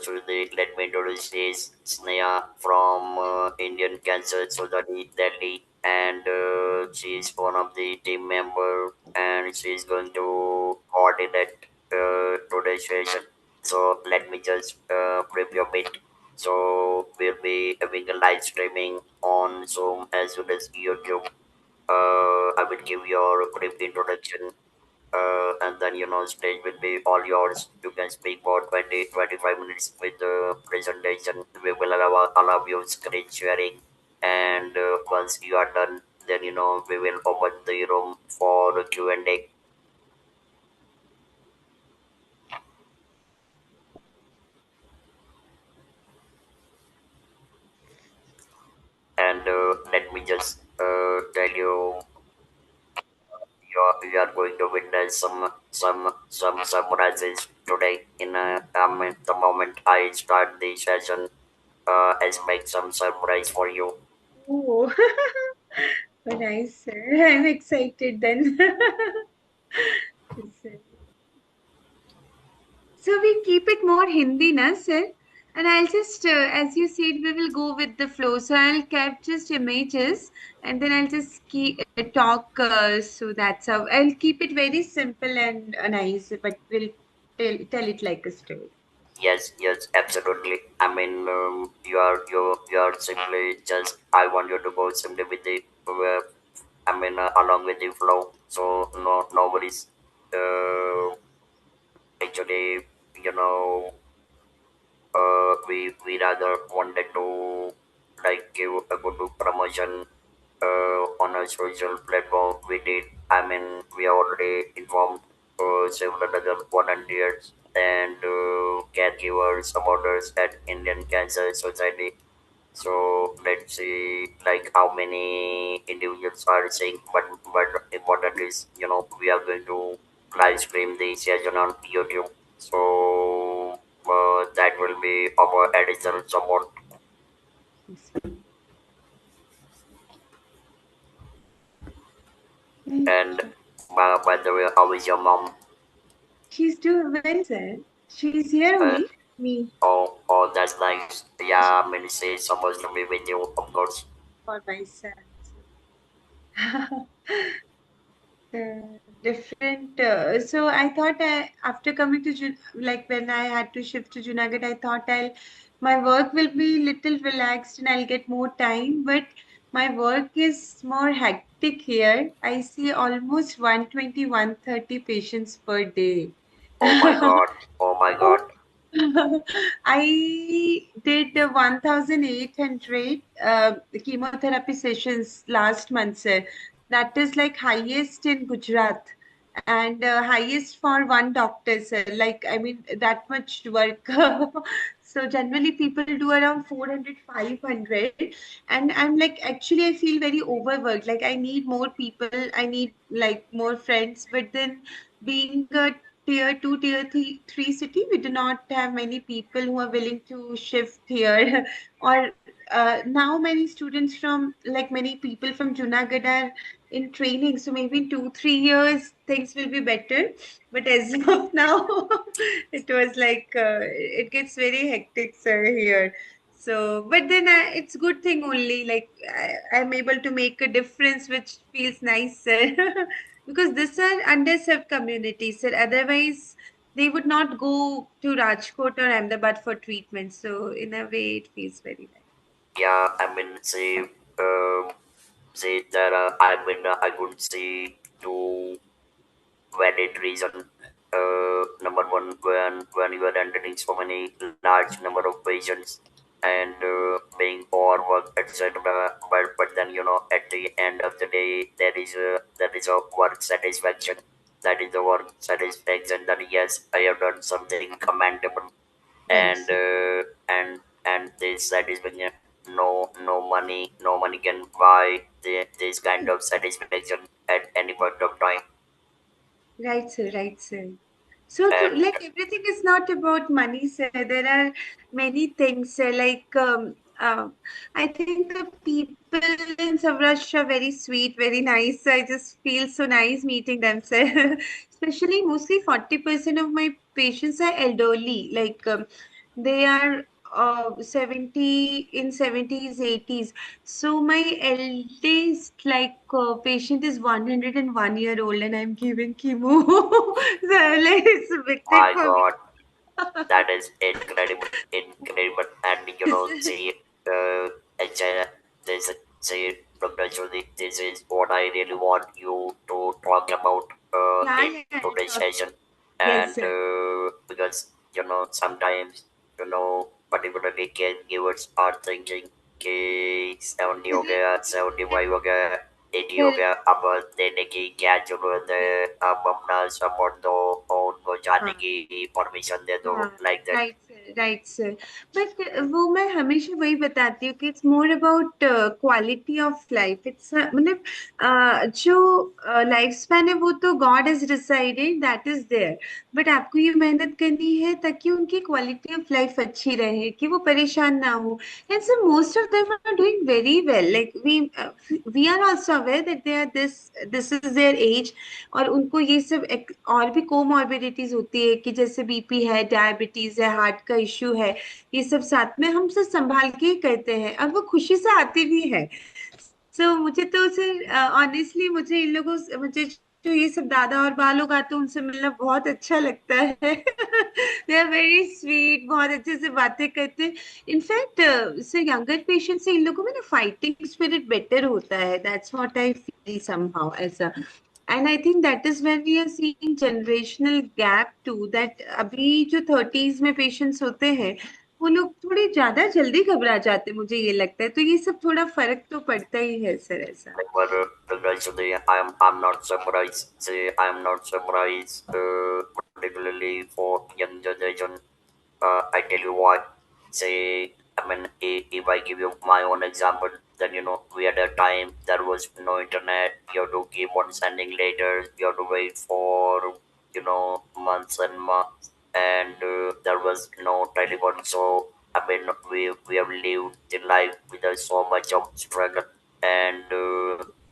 Tuesday. Let me introduce is Sneha from Indian Cancer Society, Delhi, and she is one of the team member, and she is going to coordinate today's session. So let me just preview a bit. So we'll be having a live streaming on Zoom as well as YouTube. I will give your brief introduction, and then stage will be all yours. You can speak for 20 to 25 minutes with the presentation. We will allow you screen sharing, and once you are done, then we will open the room for Q&A. And let me just tell you, you are going to witness some surprises today. In the moment I start the session, I'll make some surprise for you. Oh, nice, sir. I'm excited then. Yes, sir. So we keep it more Hindi, na, sir? And I'll just, as you said, we will go with the flow. So I'll capture just images and then I'll just keep talk. So that's how I'll keep it very simple and nice, but we'll tell it like a story. Yes, yes, absolutely. I mean, you are simply just. I want you to go simply with the. Along with the flow. So nobody's. Actually, you know, we rather wanted to like give a good promotion on a social platform. We did. I mean, we already informed several other volunteers and caregivers, supporters at Indian Cancer Society. So let's see, like how many individuals are saying. But important is, we are going to live stream the session on YouTube. So that will be our additional support. Yes, sir. Right, And sure. by the way, how is your mom? She's doing well, sir. She's here Uh, only. Me oh, that's nice. Yeah, I mean, she's supposed to be with you, of course. for myself. Different. So I thought after coming to like when I had to shift to Junagadh, I thought my work will be little relaxed and I'll get more time. But my work is more hectic here. I see almost 120, 130 patients per day. Oh my god. Oh my god. I did 1,800 chemotherapy sessions last month, sir. That is like highest in Gujarat and highest for one doctor, sir. Like, I mean, that much work. So generally people do around 400, 500. And I'm like, actually, I feel very overworked. Like, I need more people. I need like more friends. But then being a tier two, three city, we do not have many people who are willing to shift here. Or now many students from like many people from Junagadh are in training. So maybe in 2, 3 years things will be better. But as of now, it was like it gets very hectic, sir, here. So, but then it's good thing only. Like I'm able to make a difference, which feels nice, sir. Because these are underserved communities, sir. Otherwise, they would not go to Rajkot or Ahmedabad for treatment. So, in a way, it feels very nice. Yeah, I mean, say that I could see two valid reason. Number one, when you are handling so many large number of patients and being overworked, etc. But then at the end of the day, there is a work satisfaction. That is the work satisfaction that yes, I have done something commendable, Right, and sir. this satisfaction, no money can buy this kind of satisfaction at any point of time. Right, sir. Right, sir. So true. And Like everything is not about money, sir. There are many things, sir. Like I think the people in Savrashtra are very sweet, very nice. I just feel so nice meeting them, sir. Especially, mostly 40% of my patients are elderly. Like They are 70 in 70s, 80s. So my eldest patient is 101-year old and I'm giving chemo. So like, it's a big thing My for me. God, that is incredible, incredible. And you know, see, it's there's a say, congratulations. This is what I really want you to talk about Yeah, in yeah, I'll today's talk. session, Yes, and sir. because you know sometimes you know particularly caregivers are thinking कि 70 हो Correct, गया 75 हो गया 80 हो correct. गया अब देने की क्या जरूरत Yes. है अब अपना सपोर्ट दो और उनको जाने हाँ. की परमिशन दे दो हाँ, like that right sir, right sir. But वो मैं हमेशा वही बताती हूँ कि it's more about quality of life. It's मतलब जो लाइफ स्पैन है वो तो God has decided, that is there. But आपको ये मेहनत करनी है ताकि उनकी क्वालिटी ऑफ लाइफ अच्छी रहे, कि वो परेशान ना हो। And so most of them are doing very well. Like we are also aware that they are this is their age, और उनको ये सब और भी कोमॉर्बिडिटीज होती है, कि जैसे बीपी है, डायबिटीज है, हार्ट का इश्यू है। ये सब साथ में हम सब संभाल के ही करते हैं और वो खुशी से आते भी है। सो मुझे तो सर ऑनेस्टली मुझे इन लोगों से, मुझे जो ये सब दादा और बा लोग आते हैं उनसे मिलना बहुत अच्छा लगता है। दे आर वेरी स्वीट, बहुत अच्छे से बातें करते हैं। इनफैक्ट सर यंगर पेशेंट से इन लोगों में ना फाइटिंग स्पिरिट बेटर होता है, that's what I feel somehow ऐसा। And I think that is when we are seeing generational gap too, that अभी जो थर्टीज में पेशेंट्स होते हैं वो लोग थोड़े ज्यादा जल्दी घबरा जाते हैं, मुझे ये लगता है। तो ये सब थोड़ा फर्क तो पड़ता ही है सर ऐसा। but eventually I'm not surprised. See, I'm not surprised, particularly for young generation. I tell you what. Say, I mean, if I give you my own example, then you know we had a time there was no internet. You have to keep on sending letters. You have to wait for you know months and months, and there was no telephone. So I mean, we have lived the life with so much of struggle and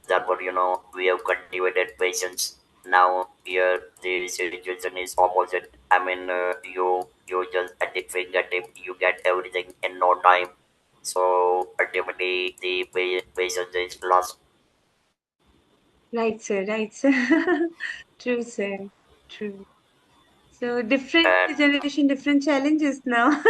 that were you know we have cultivated patience. Now here the situation is opposite. I mean you just at the fingertip you get everything in no time. So ultimately the patience is lost. Right sir, right sir। True sir, true। So different And generation, different challenges now।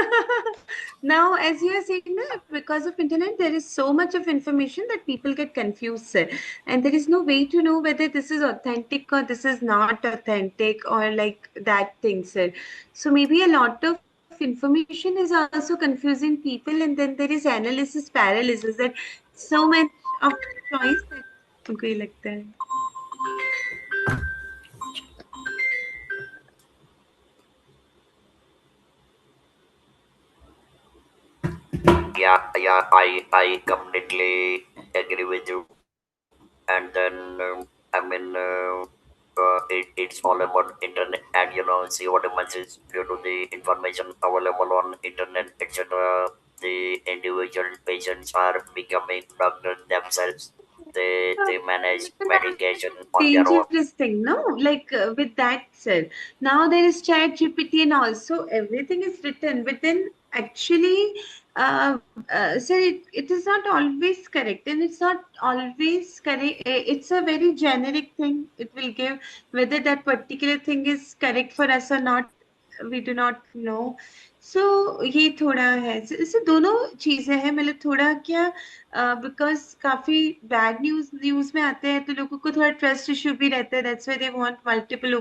Now, as you are saying, na, because of internet, there is so much of information that people get confused, sir. And there is no way to know whether this is authentic or this is not authentic or like that thing, sir। So maybe a lot of information is also confusing people, and then there is analysis paralysis, that so much of choice that उनको ये लगता है। yeah, I completely agree with you. And then it's all about internet and you know see what happens is due to the information available on internet etc. The individual patients are becoming doctors themselves. They manage medication on their own. Dangerous thing, no? Like with that said, now there is Chat GPT and also everything is written, but then actually, sir, it is not always correct, and it's not always correct. It's a very generic thing. It will give whether that particular thing is correct for us or not. We do not know। सो ये थोड़ा है, इसे दोनों चीजें हैं। मतलब थोड़ा क्या, बिकॉज काफी बैड न्यूज न्यूज में आते हैं तो लोगों को थोड़ा ट्रस्ट इश्यू भी रहता है, that's why they want multiple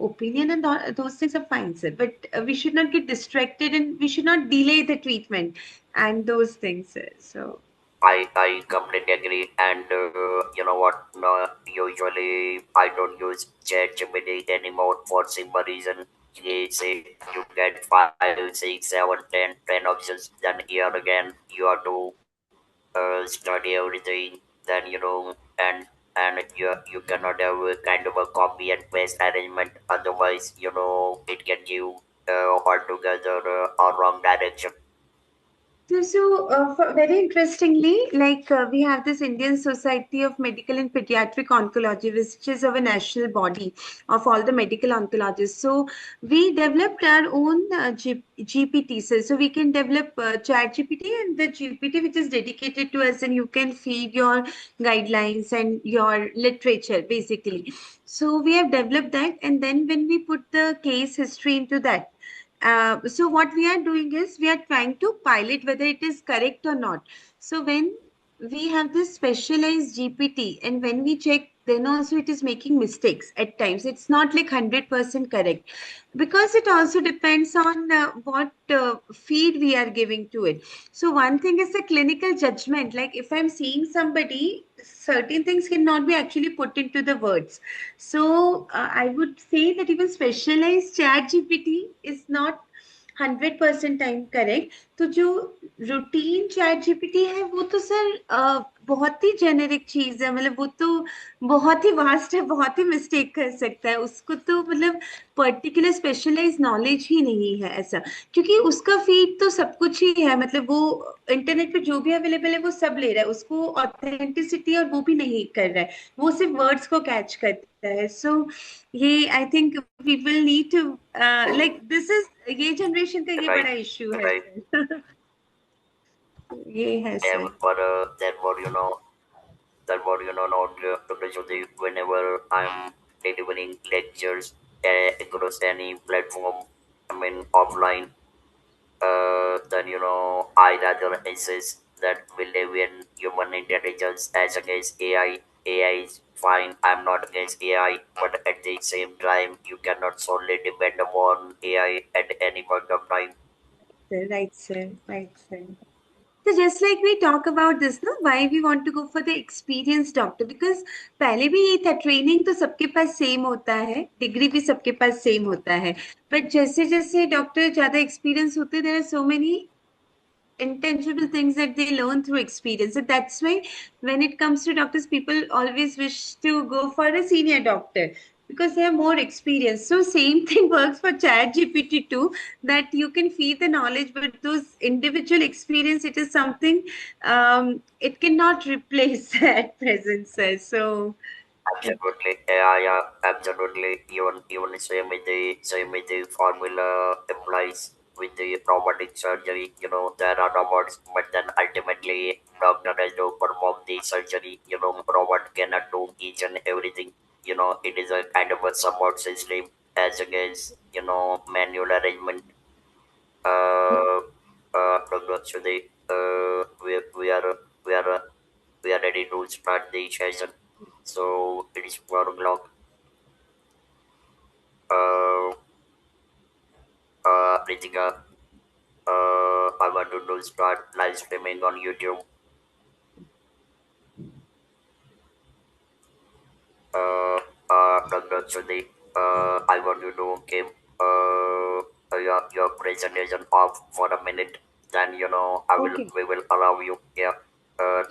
opinion and those things are fine sir, but we should not get distracted and we should not delay the treatment and those things so. I completely agree and you know what no, usually I don't use ChatGPT anymore for simple reason. They say you get 5, 6, 7, 10 options. Then here again you have to study everything. Then you know and you cannot have a kind of a copy and paste arrangement. Otherwise you know it can give altogether a wrong direction. Very interestingly, we have this Indian Society of Medical and Pediatric Oncology, which is our national body of all the medical oncologists. So we developed our own GPT. So we can develop Chat GPT and the GPT which is dedicated to us, and you can feed your guidelines and your literature basically. So we have developed that, and then when we put the case history into that, so what we are doing is we are trying to pilot whether it is correct or not. So when we have this specialized GPT and when we check, then also it is making mistakes at times. It's not like 100% correct because it also depends on what feed we are giving to it. So one thing is the clinical judgment. Like if I'm seeing somebody, certain things cannot be actually put into the words. So I would say that even specialized chat GPT is not 100% time correct. तो जो routine chat GPT है वो तो sir बहुत ही generic चीज है. मतलब वो तो बहुत ही वास्ट है, बहुत ही मिस्टेक कर सकता है. उसको तो मतलब पर्टिकुलर स्पेशलाइज नॉलेज ही नहीं है ऐसा, क्योंकि उसका फीड तो सब कुछ ही है. मतलब वो इंटरनेट पे जो भी अवेलेबल है वो सब ले रहा है, उसको ऑथेंटिसिटी और वो भी नहीं कर रहा है, वो सिर्फ वर्ड्स को कैच करता है. सो ये I think people need to like this is, ये जनरेशन का ये Right, बड़ा इश्यू है right. सर. ये है And sir. but not Dr. Jyoti, whenever I'm delivering lectures across any platform, I mean offline, then I rather insist that we live in human intelligence as against AI. AI is fine. I'm not against AI, but at the same time, you cannot solely depend upon AI at any point of time. Right, sir. Right, sir. So just like we talk about this, no, why we want to go for the experienced doctor, because पहले भी ये था, training तो सबके पास same होता है, degree भी सबके पास सेम होता है, बट जैसे जैसे डॉक्टर ज्यादा एक्सपीरियंस होते, there are so many intangible things that they learn through experience. And that's why when it comes to doctors, people always wish to go for a senior doctor because they have more experience. So same thing works for chat GPT too, that you can feed the knowledge, but those individual experience, it is something it cannot replace at present, sir. So Absolutely, yeah, yeah, absolutely. Even same with the formula applies with the robotic surgery. There are robots, but then ultimately doctor has to perform the surgery. Robot cannot do each and everything. It is a kind of a support system as against manual arrangement. Uh, Actually, we are ready to start the session. So it is 4 o'clock. Uh, Ritika, I want to start live streaming on YouTube. Uh, Actually, I want you to keep your presentation off for a minute. Then okay. we will allow you. Yeah.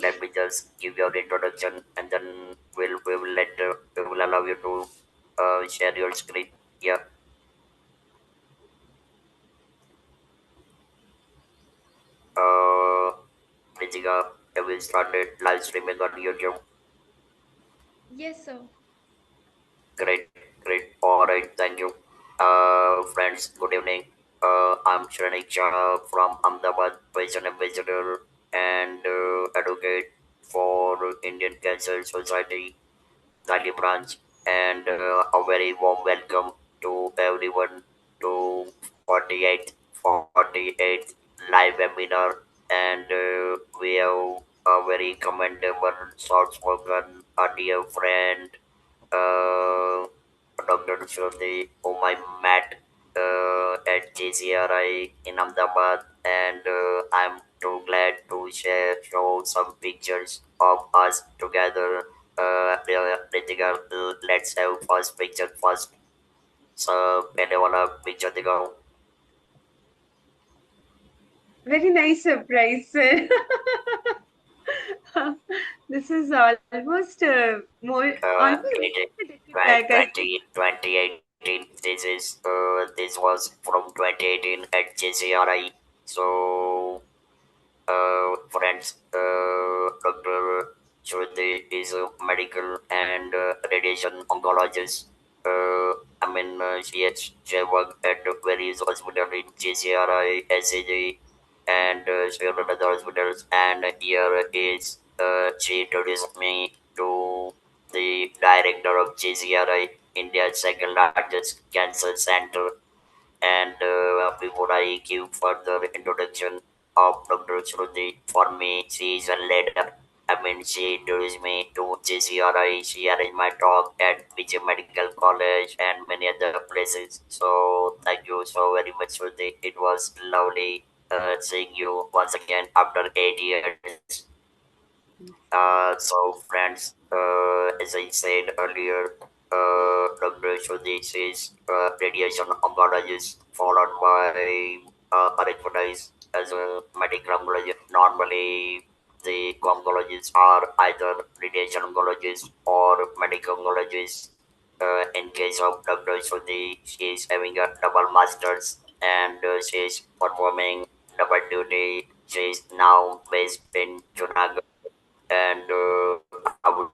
Let me just give your introduction, and then we will allow you to share your screen. Yeah. Uh, Ritika, have you started live streaming on YouTube? Yes, sir. Great, great. All right, thank you. Friends, good evening. I'm Shrenik Shah from Ahmedabad, patient ambassador and advocate for Indian Cancer Society, Delhi branch, and a very warm welcome to everyone to 48th live webinar. And we have a very commendable, soft-spoken, a dear friend, uh, Dr. Shruti, whom I met at JCRI in Ahmedabad, and I'm too glad to show some pictures of us together. Ritika, let's have first picture first. So, pwede wala picture digaw. Very nice surprise, sir. This is almost more, almost Created a decade back, I think. 2018. This was from 2018 at JCRI. So friends, Dr. Shruti is a medical and radiation oncologist. She worked at various hospitals in GCRI, SAG, and several other hospitals. And here is she introduced me to the director of GCRI, India's second largest cancer center. And before I give further introduction of Dr. Shruti, for me, she is a leader. She introduced me to JCRI, she arranged my talk at Vijay Medical College and many other places. So, thank you so very much, Shruti. It was lovely seeing you once again after 8 years. So, friends, as I said earlier, Dr. Sudesh is radiation oncologist, followed by expertise as a medical oncologist. Normally, the oncologists are either radiation oncologist or medical oncologist. In case of Dr. Sudhi, she is having a double masters and she is performing double duty. She is now based in Junagadh and I would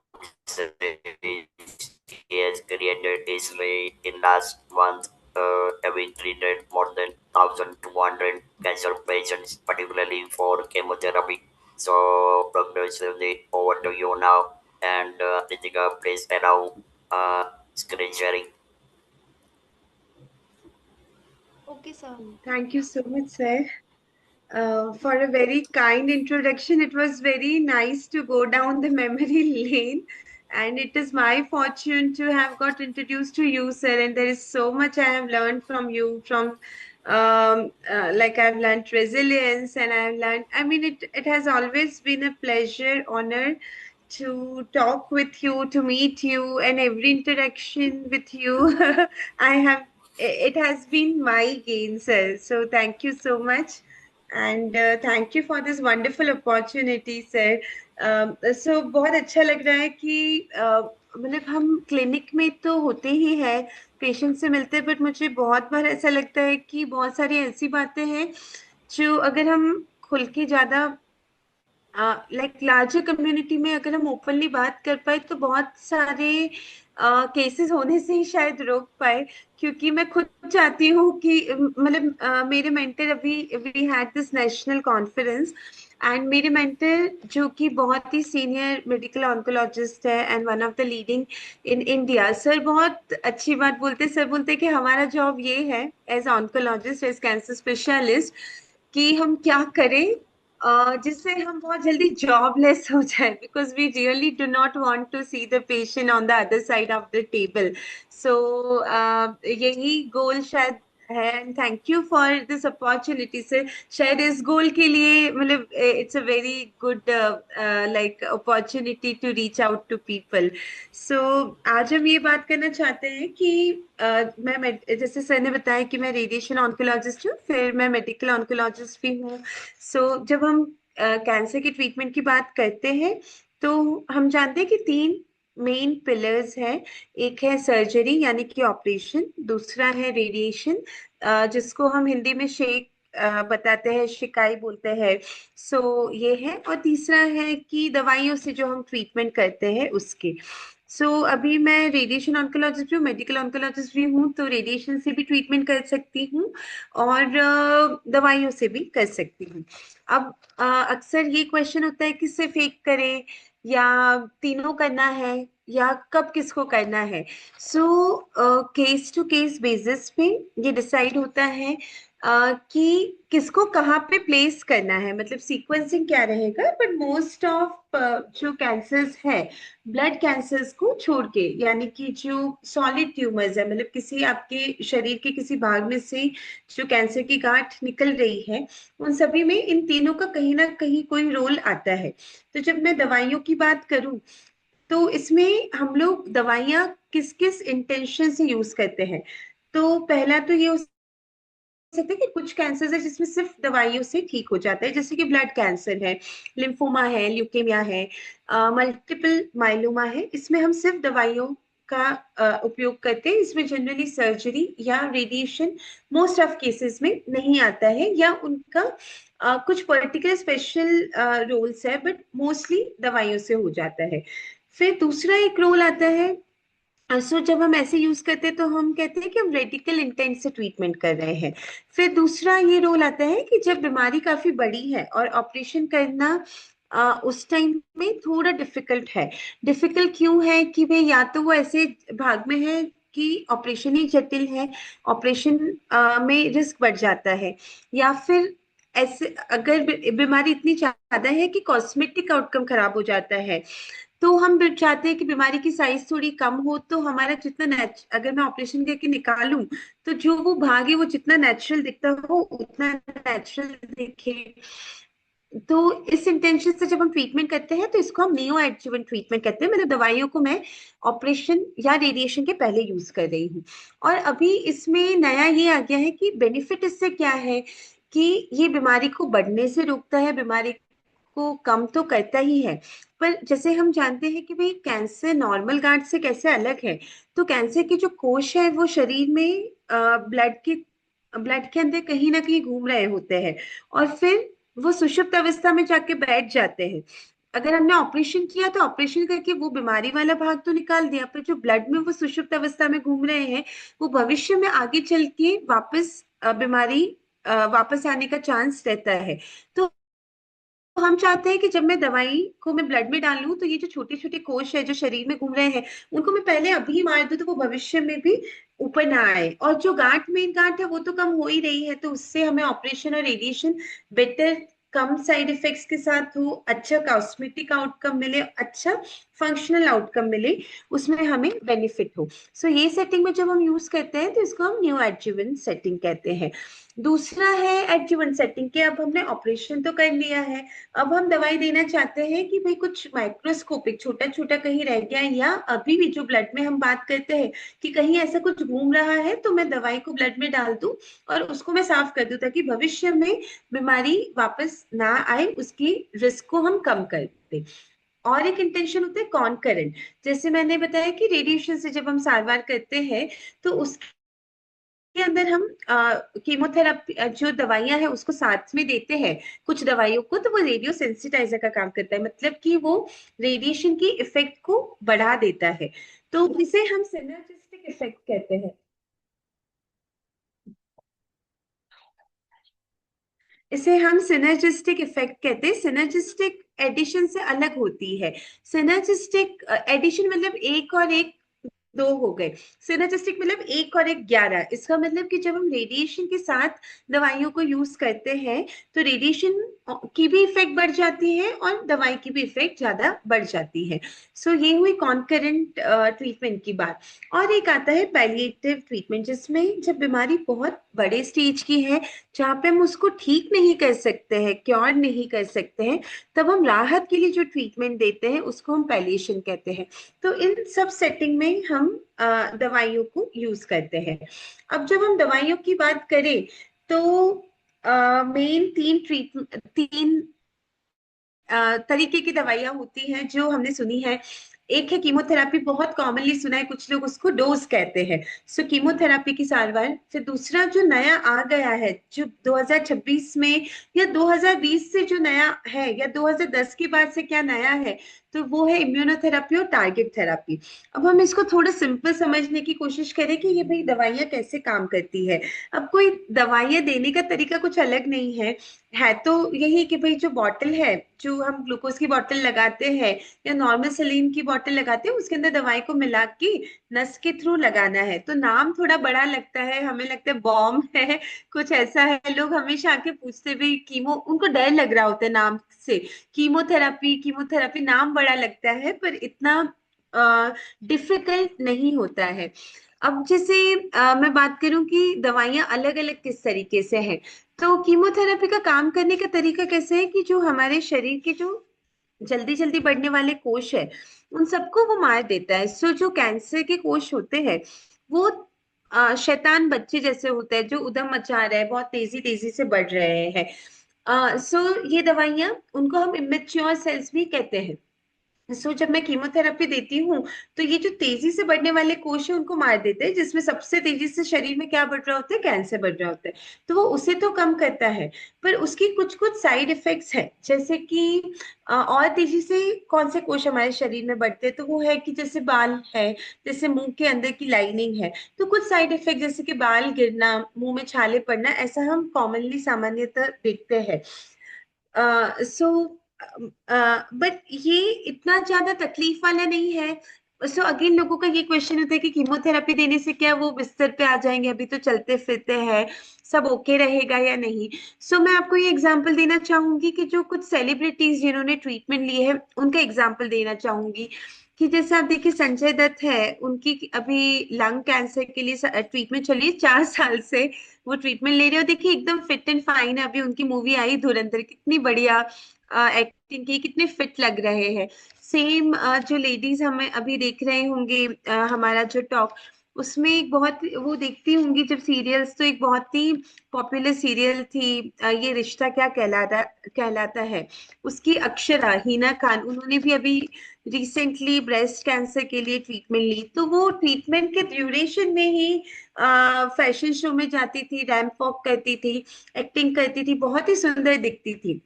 say he has created history in last month, having treated more than 1,200 cancer patients, particularly for chemotherapy. So, Dr. Sylvie, over to you now, and Ritika, please allow screen sharing. Okay, sir. Thank you so much, sir, for a very kind introduction. It was very nice to go down the memory lane. And it is my fortune to have got introduced to you, sir. And there is so much I have learned from you, from like I've learned resilience and I've learned, it has always been a pleasure, honor to talk with you, to meet you, and every interaction with you, I have, it has been my gain, sir. So thank you so much. And thank you for this wonderful opportunity sir. So बहुत अच्छा लग रहा है कि मतलब हम clinic में तो होते ही हैं, पेशेंट से मिलते हैं, बट मुझे बहुत बार ऐसा लगता है कि बहुत सारी ऐसी बातें हैं जो अगर हम खुल के ज़्यादा लाइक लार्जर कम्युनिटी में अगर हम ओपनली बात कर पाए तो बहुत सारे केसेस होने से ही शायद रोक पाए. क्योंकि मैं खुद चाहती हूँ कि मेरे मेंटर अभी we had this national conference and मेरे मेंटर जो कि बहुत ही सीनियर मेडिकल ऑन्कोलॉजिस्ट है and one of the leading in India, sir बहुत अच्छी बात बोलते हैं. सर बोलते हैं कि हमारा जॉब ये है as oncologist, as cancer specialist, कि हम क्या करें जिससे हम बहुत जल्दी जॉबलेस हो जाए, because we really do not want to see the patient on the other side of the table. So यही गोल शायद है. And thank you for this opportunity sir. शायद इस गोल के लिए it's a very good like opportunity to reach out to people. So आज हम ये बात करना चाहते हैं कि मैं जैसे सर ने बताया कि मैं रेडिएशन ऑन्कोलॉजिस्ट हूँ, फिर मैं मेडिकल ऑन्कोलॉजिस्ट भी हूँ. जब हम कैंसर की ट्रीटमेंट की बात करते हैं तो हम जानते हैं कि तीन मेन पिलर्स हैं. एक है सर्जरी यानी कि ऑपरेशन, दूसरा है रेडिएशन जिसको हम हिंदी में शेक बताते हैं, शिकाई बोलते हैं. ये है. और तीसरा है कि दवाइयों से जो हम ट्रीटमेंट करते हैं उसके. अभी मैं रेडिएशन ऑन्कोलॉजिस्ट भी हूँ, मेडिकल ऑन्कोलॉजिस्ट भी हूँ, तो रेडिएशन से भी ट्रीटमेंट कर सकती हूँ और दवाइयों से भी कर सकती हूँ. अब अक्सर ये क्वेश्चन होता है कि सिर्फ एक करें या तीनों करना है या कब किसको करना है. केस टू केस बेसिस पे ये डिसाइड होता है कि किसको कहाँ पे प्लेस करना है, मतलब सीक्वेंसिंग क्या रहेगा. बट मोस्ट ऑफ जो कैंसर्स है, ब्लड कैंसर्स को छोड़ के, यानी कि जो सॉलिड ट्यूमर्स है, मतलब किसी आपके शरीर के किसी भाग में से जो कैंसर की गांठ निकल रही है, उन सभी में इन तीनों का कहीं ना कहीं कोई रोल आता है. तो जब मैं दवाइयों की बात करूं तो इसमें हम लोग दवाइयां किस किस इंटेंशन से यूज करते हैं. तो पहला तो ये हो सकता है कि कुछ कैंसर है जिसमें सिर्फ दवाइयों से ठीक हो जाता है, जैसे कि ब्लड कैंसर है, लिम्फोमा है, ल्यूकेमिया है, मल्टीपल माइलोमा है. इसमें हम सिर्फ दवाइयों का उपयोग करते हैं। इसमें जनरली सर्जरी या रेडिएशन मोस्ट ऑफ केसेस में नहीं आता है, या उनका कुछ पर्टिकुलर स्पेशल रोल्स है, बट मोस्टली दवाइयों से हो जाता है। फिर दूसरा एक रोल आता है, सो जब हम ऐसे यूज करते हैं तो हम कहते हैं कि हम रेडिकल इंटेंट से ट्रीटमेंट कर रहे हैं। फिर दूसरा ये रोल आता है कि जब बीमारी काफी बड़ी है और ऑपरेशन करना उस टाइम में थोड़ा डिफिकल्ट है। डिफिकल्ट क्यों है कि भाई या तो वो ऐसे भाग में है कि ऑपरेशन ही जटिल है, ऑपरेशन में रिस्क बढ़ जाता है, या फिर ऐसे अगर बीमारी इतनी ज्यादा है कि कॉस्मेटिक आउटकम खराब हो जाता है, तो हम चाहते हैं कि बीमारी की साइज थोड़ी कम हो, तो हमारा जितना अगर मैं ऑपरेशन करके निकालूं तो जो वो भाग है वो जितना नेचुरल दिखता हो उतना नेचुरल दिखे। तो इस इंटेंशन से जब हम ट्रीटमेंट करते हैं तो इसको हम नियो एडजुवेंट ट्रीटमेंट कहते हैं। मतलब दवाइयों को मैं ऑपरेशन या रेडिएशन के पहले यूज कर रही हूँ। और अभी इसमें नया ये आ गया है कि बेनिफिट इससे क्या है कि ये बीमारी को बढ़ने से रोकता है, बीमारी को कम तो करता ही है। पर जैसे हम जानते हैं कि भाई कैंसर नॉर्मल गार्ड से कैसे अलग है, तो कैंसर के जो कोश है वो शरीर में ब्लड के अंदर कहीं ना कहीं घूम रहे होते हैं, और फिर वो सुषुप्त अवस्था में जाके बैठ जाते हैं। अगर हमने ऑपरेशन किया तो ऑपरेशन करके वो बीमारी वाला भाग तो निकाल दिया, पर जो ब्लड में वो सुषुप्त अवस्था में घूम रहे हैं वो भविष्य में आगे चल के वापस बीमारी वापस आने का चांस रहता है। तो हम चाहते हैं कि जब मैं दवाई को मैं ब्लड में डालूं तो ये जो छोटे छोटे कोश है जो शरीर में घूम रहे हैं उनको मैं पहले अभी मार दूं, तो वो भविष्य में भी ऊपर ना आए। और जो गांठ मेन गांठ है वो तो कम हो ही रही है, तो उससे हमें ऑपरेशन और रेडिएशन बेटर, कम साइड इफेक्ट्स के साथ हो, अच्छा कॉस्मेटिक आउटकम मिले, अच्छा फंक्शनल आउटकम मिले, उसमें हमें बेनिफिट हो। सो ये सेटिंग में जब हम यूज करते हैं तो इसको हम न्यू एडजुवेंट सेटिंग कहते हैं। दूसरा है एडजुवेंट सेटिंग के, अब हमने ऑपरेशन तो कर लिया है, अब हम दवाई देना चाहते हैं कि भाई कुछ माइक्रोस्कोपिक छोटा छोटा कहीं रह गया, या अभी भी जो ब्लड में हम बात करते हैं कि कहीं ऐसा कुछ घूम रहा है, तो मैं दवाई को ब्लड में डाल दूं और उसको मैं साफ कर दूं ताकि भविष्य में बीमारी वापस ना आए, उसकी रिस्क को हम कम कर दें। और एक इंटेंशन होता है कॉन्करेंट। जैसे मैंने बताया कि रेडिएशन से जब हम सारवार करते हैं तो उसके अंदर हम कीमोथेरापी जो दवाइयां हैं उसको साथ में देते हैं कुछ दवाइयों को, तो वो रेडियो सेंसिटाइजर का काम करता है, मतलब कि वो रेडिएशन की इफेक्ट को बढ़ा देता है। तो इसे हम सिनर्जिस्टिक इफेक्ट कहते हैं। इसे हम सिनर्जिस्टिक इफेक्ट कहते हैं। सिनर्जिस्टिक एडिशन से अलग होती है। सिनर्जिस्टिक एडिशन मतलब एक और एक दो हो गए, सिनर्जिस्टिक मतलब एक और एक 11। इसका मतलब कि जब हम रेडिएशन के साथ दवाइयों को यूज करते हैं तो रेडिएशन की भी इफेक्ट बढ़ जाती है और दवाई की भी इफेक्ट ज्यादा बढ़ जाती है। सो ये हुई कॉन्करेंट ट्रीटमेंट की बात। और एक आता है पैलिएटिव ट्रीटमेंट, जिसमें जब बीमारी बहुत बड़े स्टेज की है, जहाँ पे हम उसको ठीक नहीं कर सकते हैं, क्योर नहीं कर सकते हैं, तब हम राहत के लिए जो ट्रीटमेंट देते हैं उसको हम पैलिएशन कहते हैं। तो इन सब सेटिंग में हम दवाइयों को यूज करते हैं। अब जब हम दवाइयों की बात करें तो मेन तीन तरीके की दवाइयां होती हैं जो हमने सुनी है। एक है कीमोथेरापी, बहुत कॉमनली सुना है, कुछ लोग उसको डोज कहते हैं। सो कीमोथेरापी की सारवार। फिर दूसरा जो नया आ गया है जो 2026 में या 2020 से जो नया है या 2010 के बाद से क्या नया है, तो वो है इम्यूनोथेरापी और टारगेट थेरापी। अब हम इसको थोड़ा सिंपल समझने की कोशिश करें कि ये भाई दवाइयां कैसे काम करती है। अब कोई दवाइयां देने का तरीका कुछ अलग नहीं है तो यही कि भाई जो बॉटल है, जो हम ग्लूकोज की बॉटल लगाते हैं या नॉर्मल सलीन की बॉटल लगाते हैं, उसके अंदर दवाई को मिला के नस के थ्रू लगाना है। तो नाम थोड़ा बड़ा लगता है, हमें लगता है बॉम्ब है, कुछ ऐसा है। लोग हमेशा आके पूछते भी कीमो, उनको डर लग रहा होता है नाम से। कीमोथेरापी कीमोथेरापी नाम बड़ा लगता है पर इतना डिफिकल्ट नहीं होता है। अब जैसे मैं बात करूं कि दवाइयां अलग अलग किस तरीके से हैं, तो कीमोथेरेपी का काम करने का तरीका कैसे है कि जो हमारे शरीर के जो जल्दी जल्दी बढ़ने वाले कोश है उन सबको वो मार देता है। सो जो कैंसर के कोश होते हैं वो शैतान बच्चे जैसे होते हैं जो उधम मचा रहे हैं, बहुत तेजी तेजी से बढ़ रहे हैं। सो ये दवाइयां, उनको हम इमेच्योर सेल्स भी कहते हैं। जब मैं कीमोथेरेपी देती हूँ तो ये जो तेजी से बढ़ने वाले कोष है उनको मार देते हैं, जिसमें सबसे तेजी से शरीर में क्या बढ़ रहा होता है, कैंसर बढ़ रहा होता है। तो वो उसे तो कम करता है, पर उसकी कुछ कुछ साइड इफेक्ट्स है, जैसे कि और तेजी से कौन से कोष हमारे शरीर में बढ़ते हैं, तो वो है कि जैसे बाल है, जैसे मुंह के अंदर की लाइनिंग है, तो कुछ साइड इफेक्ट जैसे कि बाल गिरना, मुंह में छाले पड़ना, ऐसा हम कॉमनली सामान्यतः देखते हैं। सो बट ये इतना ज्यादा तकलीफ वाला नहीं है। सो अगेन लोगों का ये क्वेश्चन होता है कि कीमोथेरेपी देने से क्या वो बिस्तर पे आ जाएंगे, अभी तो चलते फिरते हैं, सब ओके रहेगा या नहीं। सो मैं आपको ये एग्जांपल देना चाहूंगी कि जो कुछ सेलिब्रिटीज जिन्होंने ट्रीटमेंट लिए है उनका एग्जांपल देना चाहूंगी। कि जैसे आप देखिए संजय दत्त है, उनकी अभी लंग कैंसर के लिए ट्रीटमेंट चली है, 4 साल से वो ट्रीटमेंट ले रहे हो। देखिए एकदम फिट एंड फाइन है, अभी उनकी मूवी आई धुरंधर, कितनी बढ़िया एक्टिंग की, कितने फिट लग रहे हैं। सेम जो लेडीज हमें अभी देख रहे होंगे, हमारा जो टॉक, उसमें एक बहुत वो देखती होंगी जब सीरियल्स, तो एक बहुत ही पॉपुलर सीरियल थी ये रिश्ता क्या कहलाता कहलाता है, उसकी अक्षरा हिना खान, उन्होंने भी अभी रिसेंटली ब्रेस्ट कैंसर के लिए ट्रीटमेंट ली। तो वो ट्रीटमेंट के ड्यूरेशन में ही फैशन शो में जाती थी, रैंप वॉक करती थी, एक्टिंग करती थी, बहुत ही सुंदर दिखती थी।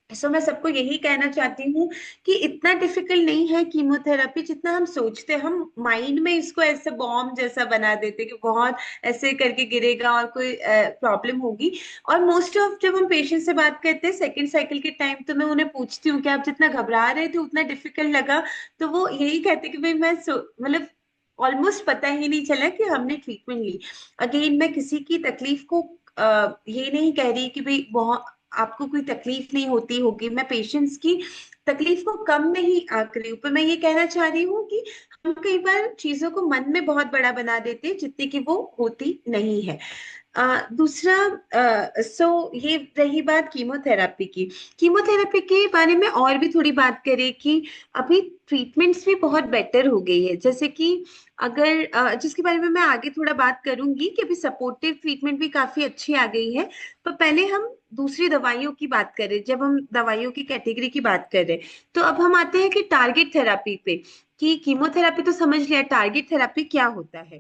सो मैं सबको यही कहना चाहती हूँ कि इतना डिफिकल्ट नहीं है कीमोथेरेपी जितना हम सोचते हैं। हम माइंड में इसको ऐसे बॉम्ब जैसा बना देते हैं कि बहुत ऐसे करके गिरेगा और कोई प्रॉब्लम होगी। और मोस्ट ऑफ जब हम पेशेंट से बात करते हैं सेकेंड साइकिल के टाइम, तो मैं उन्हें पूछती हूँ कि आप जितना घबरा रहे थे उतना डिफिकल्ट लगा, तो वो यही कहते कि भाई मतलब ऑलमोस्ट पता ही नहीं चला कि हमने ट्रीटमेंट ली। अगेन मैं किसी की तकलीफ को ये नहीं कह रही कि भाई बहुत आपको कोई तकलीफ नहीं होती होगी, मैं पेशेंट्स की तकलीफ को कम नहीं आंक रही हूँ, पर मैं ये कहना चाह रही हूँ कि हम कई बार चीजों को मन में बहुत बड़ा बना देते हैं जितनी कि वो होती नहीं है। दूसरा, सो ये रही बात कीमोथेरेपी की। कीमोथेरेपी के बारे में और भी थोड़ी बात करें कि अभी ट्रीटमेंट्स भी बहुत बेटर हो गई है, जैसे कि अगर जिसके बारे में मैं आगे थोड़ा बात करूंगी कि अभी सपोर्टिव ट्रीटमेंट भी काफी अच्छी आ गई है। पर पहले हम दूसरी दवाइयों की बात करें, जब हम दवाइयों की कैटेगरी की बात करें, तो अब हम आते हैं कि टारगेट थेरापी पे। कि कीमोथेरेपी तो समझ लिया, टारगेट थेरापी क्या होता है।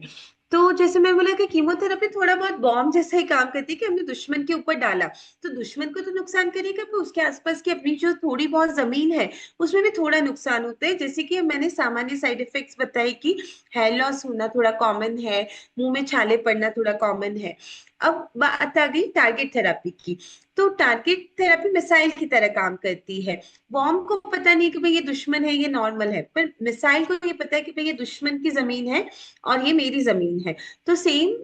तो जैसे मैं बोला कि कीमोथेरेपी थोड़ा बहुत बॉम्ब जैसा ही काम करती है कि हमने दुश्मन के ऊपर डाला, तो दुश्मन को तो नुकसान करेगा, पर उसके आसपास की अपनी जो थोड़ी बहुत जमीन है उसमें भी थोड़ा नुकसान होता है। जैसे कि मैंने सामान्य साइड इफेक्ट्स बताई कि हेयर लॉस होना थोड़ा कॉमन है, मुंह में छाले पड़ना थोड़ा कॉमन है। अब बात आ गई टारगेट थेरापी की। तो टारगेट थेरापी मिसाइल की तरह काम करती है। बॉम्ब को पता नहीं कि भाई ये दुश्मन है ये नॉर्मल है, पर मिसाइल को ये पता है कि भाई ये दुश्मन की जमीन है और ये मेरी जमीन है। तो सेम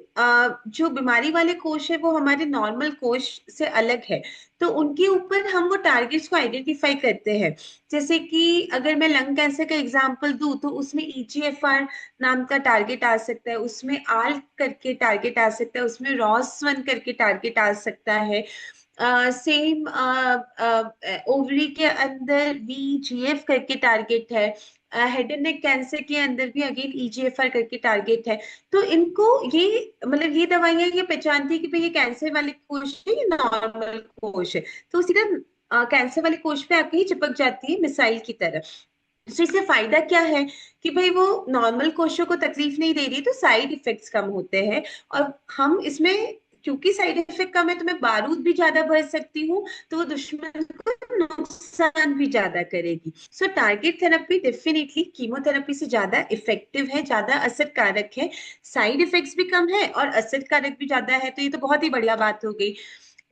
जो बीमारी वाले कोष है वो हमारे नॉर्मल कोष से अलग है, तो उनके ऊपर हम वो टारगेट्स को आइडेंटिफाई करते हैं। जैसे कि अगर मैं लंग कैंसर का एग्जांपल दूं तो उसमें ईजीएफआर नाम का टारगेट आ सकता है, उसमें आल करके टारगेट आ सकता है, उसमें रॉस1 करके टारगेट आ सकता है। सेम ओवरी के अंदर वीजीएफ करके टारगेट है। हेड एंड नेक कैंसर के अंदर भी अगेन ईजीएफआर करके टारगेट है। तो इनको ये मतलब ये दवाइयां ये पहचानती है कि भाई ये कैंसर वाले कोष है ये नॉर्मल कोष है, तो सीधा कैंसर वाले कोष पे आके ही चिपक जाती है मिसाइल की तरह। तो इससे फायदा क्या है कि भाई वो नॉर्मल कोशों को तकलीफ नहीं दे रही, तो साइड इफेक्ट्स कम होते हैं। और हम इसमें क्योंकि साइड इफेक्ट कम है तो मैं बारूद भी ज्यादा भर सकती हूँ, तो वो दुश्मन को नुकसान भी ज्यादा करेगी। सो टारगेट थेरेपी डेफिनेटली कीमोथेरेपी से ज्यादा इफेक्टिव है, ज्यादा असरकारक है। साइड इफेक्ट्स भी कम है और असरकारक भी ज्यादा है, तो ये तो बहुत ही बढ़िया बात हो गई।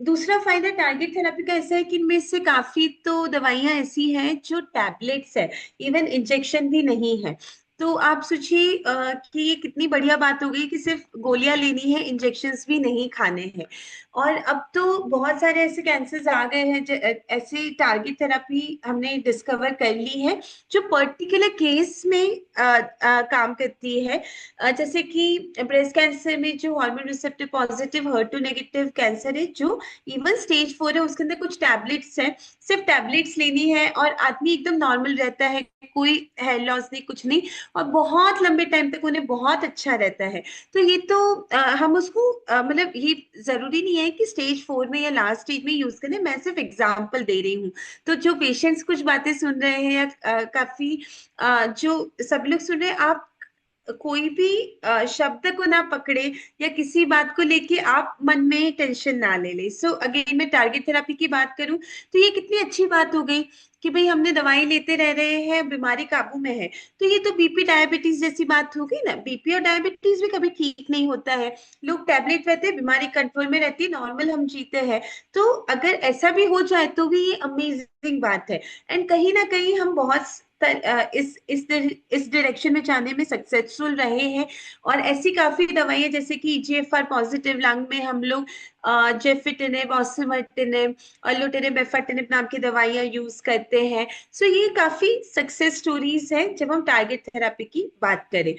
दूसरा फायदा टारगेट थेरेपी का ऐसा है कि इनमें से काफी तो दवाइयां ऐसी हैं जो टैबलेट्स है, इवन इंजेक्शन भी नहीं है। तो आप सोचिए कि ये कितनी बढ़िया बात हो गई कि सिर्फ गोलियां लेनी है, इंजेक्शंस भी नहीं खाने हैं। और अब तो बहुत सारे ऐसे कैंसर्स आ गए हैं ऐसे टारगेट थेरेपी हमने डिस्कवर कर ली है जो पर्टिकुलर केस में काम करती है। जैसे कि ब्रेस्ट कैंसर में जो hormone receptor positive HER2 negative cancer है, जो इवन स्टेज 4 है, उसके अंदर कुछ टैबलेट्स है, सिर्फ टैबलेट्स लेनी है और आदमी एकदम नॉर्मल रहता है, कोई हेयर लॉस नहीं कुछ नहीं। और बहुत लंबे टाइम तक उन्हें बहुत अच्छा रहता है। तो ये तो हम उसको मतलब ये जरूरी नहीं है कि स्टेज 4 में या लास्ट स्टेज में यूज करें, मैं सिर्फ एग्जांपल दे रही हूँ। तो जो पेशेंट्स कुछ बातें सुन रहे हैं या काफी जो सब लोग सुन रहे हैं, आप कोई भी शब्द को ना पकड़े या किसी बात को लेके आप मन में टेंशन ना ले। सो अगेन मैं टारगेट थेरेपी की बात करूं तो ये कितनी अच्छी बात हो गई कि भाई हमने दवाई लेते रह रहे हैं, बीमारी काबू में है। तो ये तो बीपी डायबिटीज जैसी बात हो गई ना, बीपी और डायबिटीज भी कभी ठीक नहीं होता है। लोग टैबलेट लेते हैं, बीमारी कंट्रोल में रहती है, नॉर्मल हम जीते हैं। तो अगर ऐसा भी हो जाए तो भी ये अमेजिंग बात है। एंड कहीं ना कहीं हम बहुत इस डायरेक्शन में जाने में सक्सेसफुल रहे हैं। और ऐसी काफी दवाइयां जैसे कि ईजीएफआर पॉजिटिव लंग में हम लोग जेफिटिनिब, ऑसिमर्टिनिब और लुटिनिब, एफाटिनिब नाम की दवाइयां यूज करते हैं। सो ये काफी सक्सेस स्टोरीज है जब हम टारगेट थेरेपी की बात करें।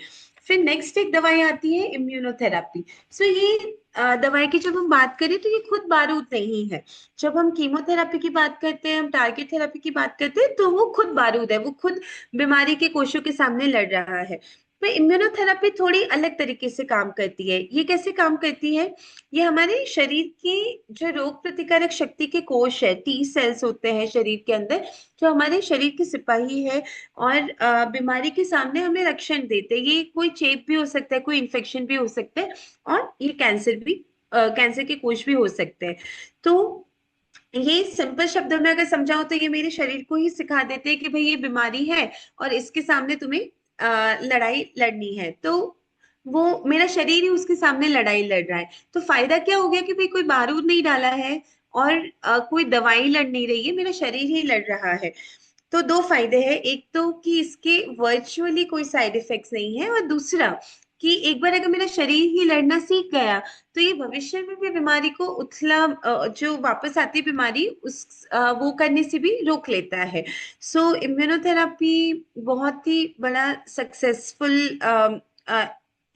फिर नेक्स्ट एक दवाई आती है इम्यूनोथेरेपी। सो ये दवाई की जब हम बात करें तो ये खुद बारूद नहीं है। जब हम कीमोथेरेपी की बात करते हैं, हम टारगेट थेरेपी की बात करते हैं, तो वो खुद बारूद है, वो खुद बीमारी के कोषों के सामने लड़ रहा है। तो इम्यूनोथेरेपी थोड़ी अलग तरीके से काम करती है। ये कैसे काम करती है? ये हमारे शरीर की जो रोग प्रतिकारक शक्ति के कोष है, टी सेल्स होते हैं शरीर के अंदर, जो हमारे शरीर के सिपाही है और बीमारी के सामने हमें रक्षण देते हैं। ये कोई चेप भी हो सकता है, कोई इन्फेक्शन भी हो सकता है, और ये कैंसर भी, कैंसर के कोष भी हो सकते हैं। तो ये सिंपल शब्दों में अगर समझाऊं तो ये मेरे शरीर को ही सिखा देते हैं कि भाई ये बीमारी है और इसके सामने तुम्हें लड़ाई लड़नी है। तो वो मेरा शरीर ही उसके सामने लड़ाई लड़ रहा है। तो फायदा क्या हो गया कि भाई कोई बारूद नहीं डाला है और कोई दवाई लड़ नहीं रही है, मेरा शरीर ही लड़ रहा है। तो दो फायदे हैं, एक तो कि इसके वर्चुअली कोई साइड इफेक्ट्स नहीं है, और दूसरा कि एक बार अगर मेरा शरीर ही लड़ना सीख गया तो ये भविष्य में भी बीमारी को जो वापस आती है बीमारी, वो करने से भी रोक लेता है। सो इम्यूनोथेरापी बहुत ही बड़ा सक्सेसफुल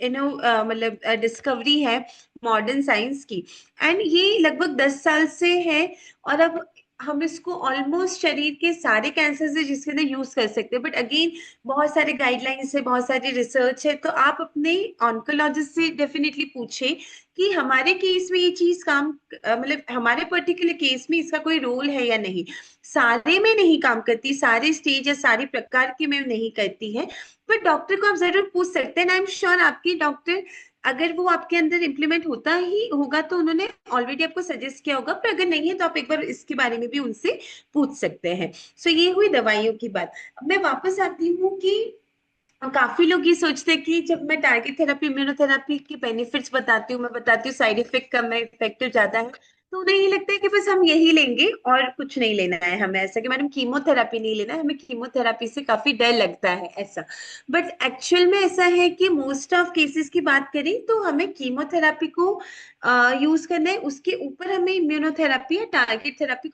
मतलब डिस्कवरी है मॉडर्न साइंस की। एंड ये लगभग 10 साल से है, और अब हम इसको ऑलमोस्ट शरीर के सारे कैंसर से जिसके अंदर यूज कर सकते हैं। बट अगेन बहुत सारे गाइडलाइंस है, बहुत सारी रिसर्च है, तो आप अपने ऑन्कोलॉजिस्ट से डेफिनेटली पूछे कि हमारे केस में ये चीज काम मतलब हमारे पर्टिकुलर केस में इसका कोई रोल है या नहीं। सारे में नहीं काम करती, सारे स्टेज या सारी प्रकार की में नहीं करती है। बट डॉक्टर को आप जरूर पूछ सकते हैं। आई एम श्योर आपकी डॉक्टर, अगर वो आपके अंदर इम्प्लीमेंट होता ही होगा तो उन्होंने ऑलरेडी आपको सजेस्ट किया होगा, पर अगर नहीं है तो आप एक बार इसके बारे में भी उनसे पूछ सकते हैं। सो ये हुई दवाइयों की बात। अब मैं वापस आती हूँ कि काफी लोग ये सोचते हैं कि जब मैं टारगेट थेरेपी, इम्यूनोथेरेपी के बेनिफिट्स बताती हूँ, मैं बताती हूँ साइड इफेक्ट कम है, इफेक्टिव ज्यादा है, तो उन्हें ये लगता है कि बस हम यही लेंगे और कुछ नहीं लेना है हमें, ऐसा कि मैडम कीमोथेरेपी नहीं लेना है, हमें कीमोथेरेपी से काफी डर लगता है ऐसा। बट एक्चुअल में ऐसा है कि मोस्ट ऑफ केसेस की बात करें तो हमें कीमोथेरेपी को यूज करना है, उसके ऊपर हमें इम्यूनोथेरेपी या टारगेट थेरेपी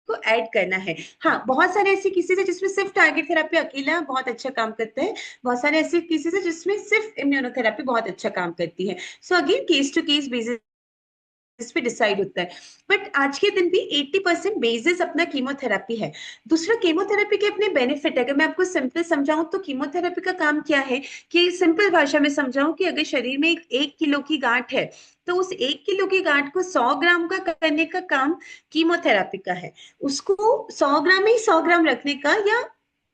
को ऐड करना है। हाँ, बहुत सारे ऐसे केसेस है जिसमें सिर्फ टारगेट थेरेपी अकेला बहुत अच्छा काम करता है, बहुत सारे ऐसे केसेस है जिसमें सिर्फ इम्यूनोथेरेपी बहुत अच्छा काम करती है। So again case to case basis इस पे डिसाइड होता है। बट आज के दिन भी 80% बेसिस अपना कीमोथेरेपी है। दूसरा, कीमोथेरेपी के अपने बेनिफिट है। अगर मैं आपको सिंपल समझाऊं तो कीमोथेरेपी का काम क्या है, कि सिंपल भाषा में समझाऊं कि अगर शरीर में 1 किलो की गांठ है, तो उस 1 किलो की गांठ को 100 ग्राम का करने का काम कीमोथेरेपी का है। उसको 100 ग्राम ही 100 ग्राम रखने का, या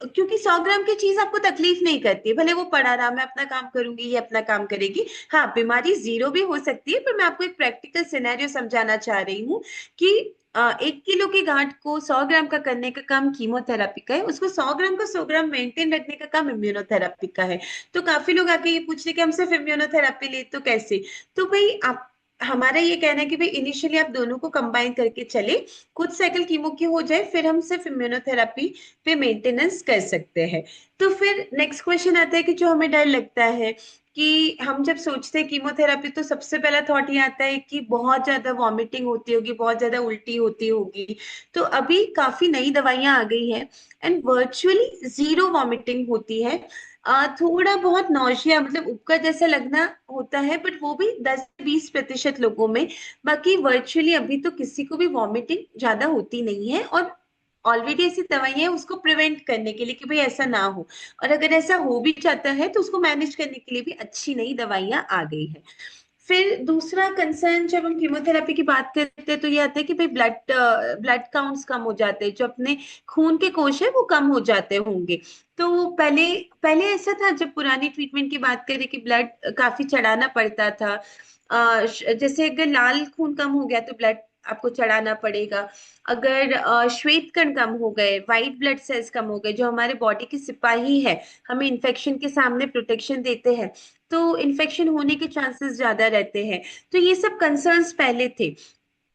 क्योंकि 100 ग्राम की चीज आपको तकलीफ नहीं करती, भले वो पड़ा रहा, मैं अपना काम करूंगी, ये अपना काम करेगी। हाँ, बीमारी जीरो भी हो सकती है, पर मैं आपको एक प्रैक्टिकल सिनेरियो समझाना चाह रही हूँ कि 1 किलो की गांठ को 100 ग्राम का करने का काम कीमोथेरेपी का है, उसको 100 ग्राम को 100 ग्राम मेंटेन रखने का काम इम्यूनोथेरेपी का है। तो काफी लोग आके ये पूछ रहे कि हम सिर्फ इम्यूनोथेरेपी ले तो कैसे? तो भाई आप, हमारा ये कहना है कि भाई इनिशियली आप दोनों को कंबाइन करके चले, कुछ साइकिल कीमो की हो जाए, फिर हम सिर्फ इम्यूनोथेरेपी पे मेंटेनेंस कर सकते हैं। तो फिर नेक्स्ट क्वेश्चन आता है कि जो हमें डर लगता है कि हम जब सोचते हैं कीमोथेरेपी, तो सबसे पहला थॉट ये आता है कि बहुत ज्यादा वॉमिटिंग होती होगी, बहुत ज्यादा उल्टी होती होगी। तो अभी काफी नई दवाइयां आ गई है एंड वर्चुअली जीरो वॉमिटिंग होती है। थोड़ा बहुत नौशिया मतलब उपका जैसा लगना होता है, बट वो भी 10 से 20% लोगों में। बाकी वर्चुअली अभी तो किसी को भी वॉमिटिंग ज्यादा होती नहीं है। और ऑलरेडी ऐसी दवाइयां हैं उसको प्रिवेंट करने के लिए कि भाई ऐसा ना हो, और अगर ऐसा हो भी जाता है तो उसको मैनेज करने के लिए भी अच्छी नई दवाइयां आ गई है। फिर दूसरा कंसर्न जब हम कीमोथेरेपी की बात करते हैं तो ये आता है कि भाई ब्लड काउंट्स कम हो जाते हैं, जो अपने खून के कोश है वो कम हो जाते होंगे। तो पहले पहले ऐसा था, जब पुरानी ट्रीटमेंट की बात करें कि ब्लड काफी चढ़ाना पड़ता था। जैसे अगर लाल खून कम हो गया तो ब्लड आपको चढ़ाना पड़ेगा। अगर श्वेत कण कम हो गए, व्हाइट ब्लड सेल्स कम हो गए, जो हमारे बॉडी के सिपाही है, हमें इन्फेक्शन के सामने प्रोटेक्शन देते हैं, तो इन्फेक्शन होने के चांसेस ज्यादा रहते हैं। तो ये सब कंसर्न्स पहले थे।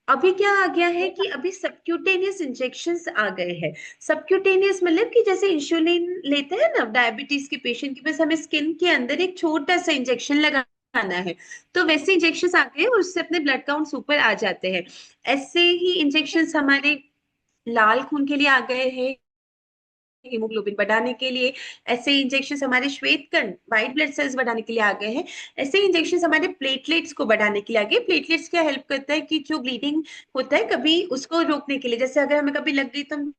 अभी क्या आ गया है कि अभी सबक्यूटेनियस इंजेक्शंस आ गए हैं। सबक्यूटेनियस मतलब कि जैसे इंसुलिन लेते हैं ना डायबिटीज के पेशेंट की, बस हमें स्किन के अंदर एक छोटा सा इंजेक्शन लगाना है, तो वैसे इंजेक्शंस आ गए और उससे अपने ब्लड काउंट्स ऊपर आ जाते हैं। ऐसे ही इंजेक्शंस हमारे लाल खून के लिए आ गए हैं, हीमोग्लोबिन बढ़ाने के लिए। ऐसे इंजेक्शन हमारे श्वेत कण व्हाइट ब्लड सेल्स बढ़ाने के लिए आ गए हैं। ऐसे इंजेक्शन हमारे प्लेटलेट्स को बढ़ाने के लिए आ गए। प्लेटलेट्स क्या हेल्प करता है कि जो ब्लीडिंग होता है कभी उसको रोकने के लिए, जैसे अगर हमें कभी लग गई तो हम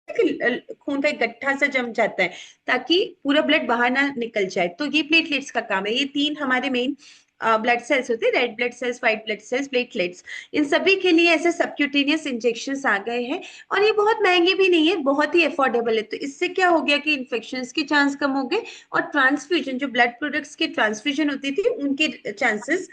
खून का एक गट्ठा सा जम जाता है ताकि पूरा ब्लड बाहर ना निकल जाए, तो ये प्लेटलेट्स का काम है। ये तीन हमारे मेन ब्लड सेल्स होते हैं, red blood cells, white blood cells, platelets. इन सभी के लिए ऐसे सबक्यूटेनियस इंजेक्शंस आ गए हैं, और ये बहुत महंगे भी नहीं है, बहुत ही अफोर्डेबल है। तो इससे क्या हो गया कि इन्फेक्शंस के चांस कम हो गए, और ट्रांसफ्यूजन जो ब्लड प्रोडक्ट्स के ट्रांसफ्यूजन होती थी उनके चांसेस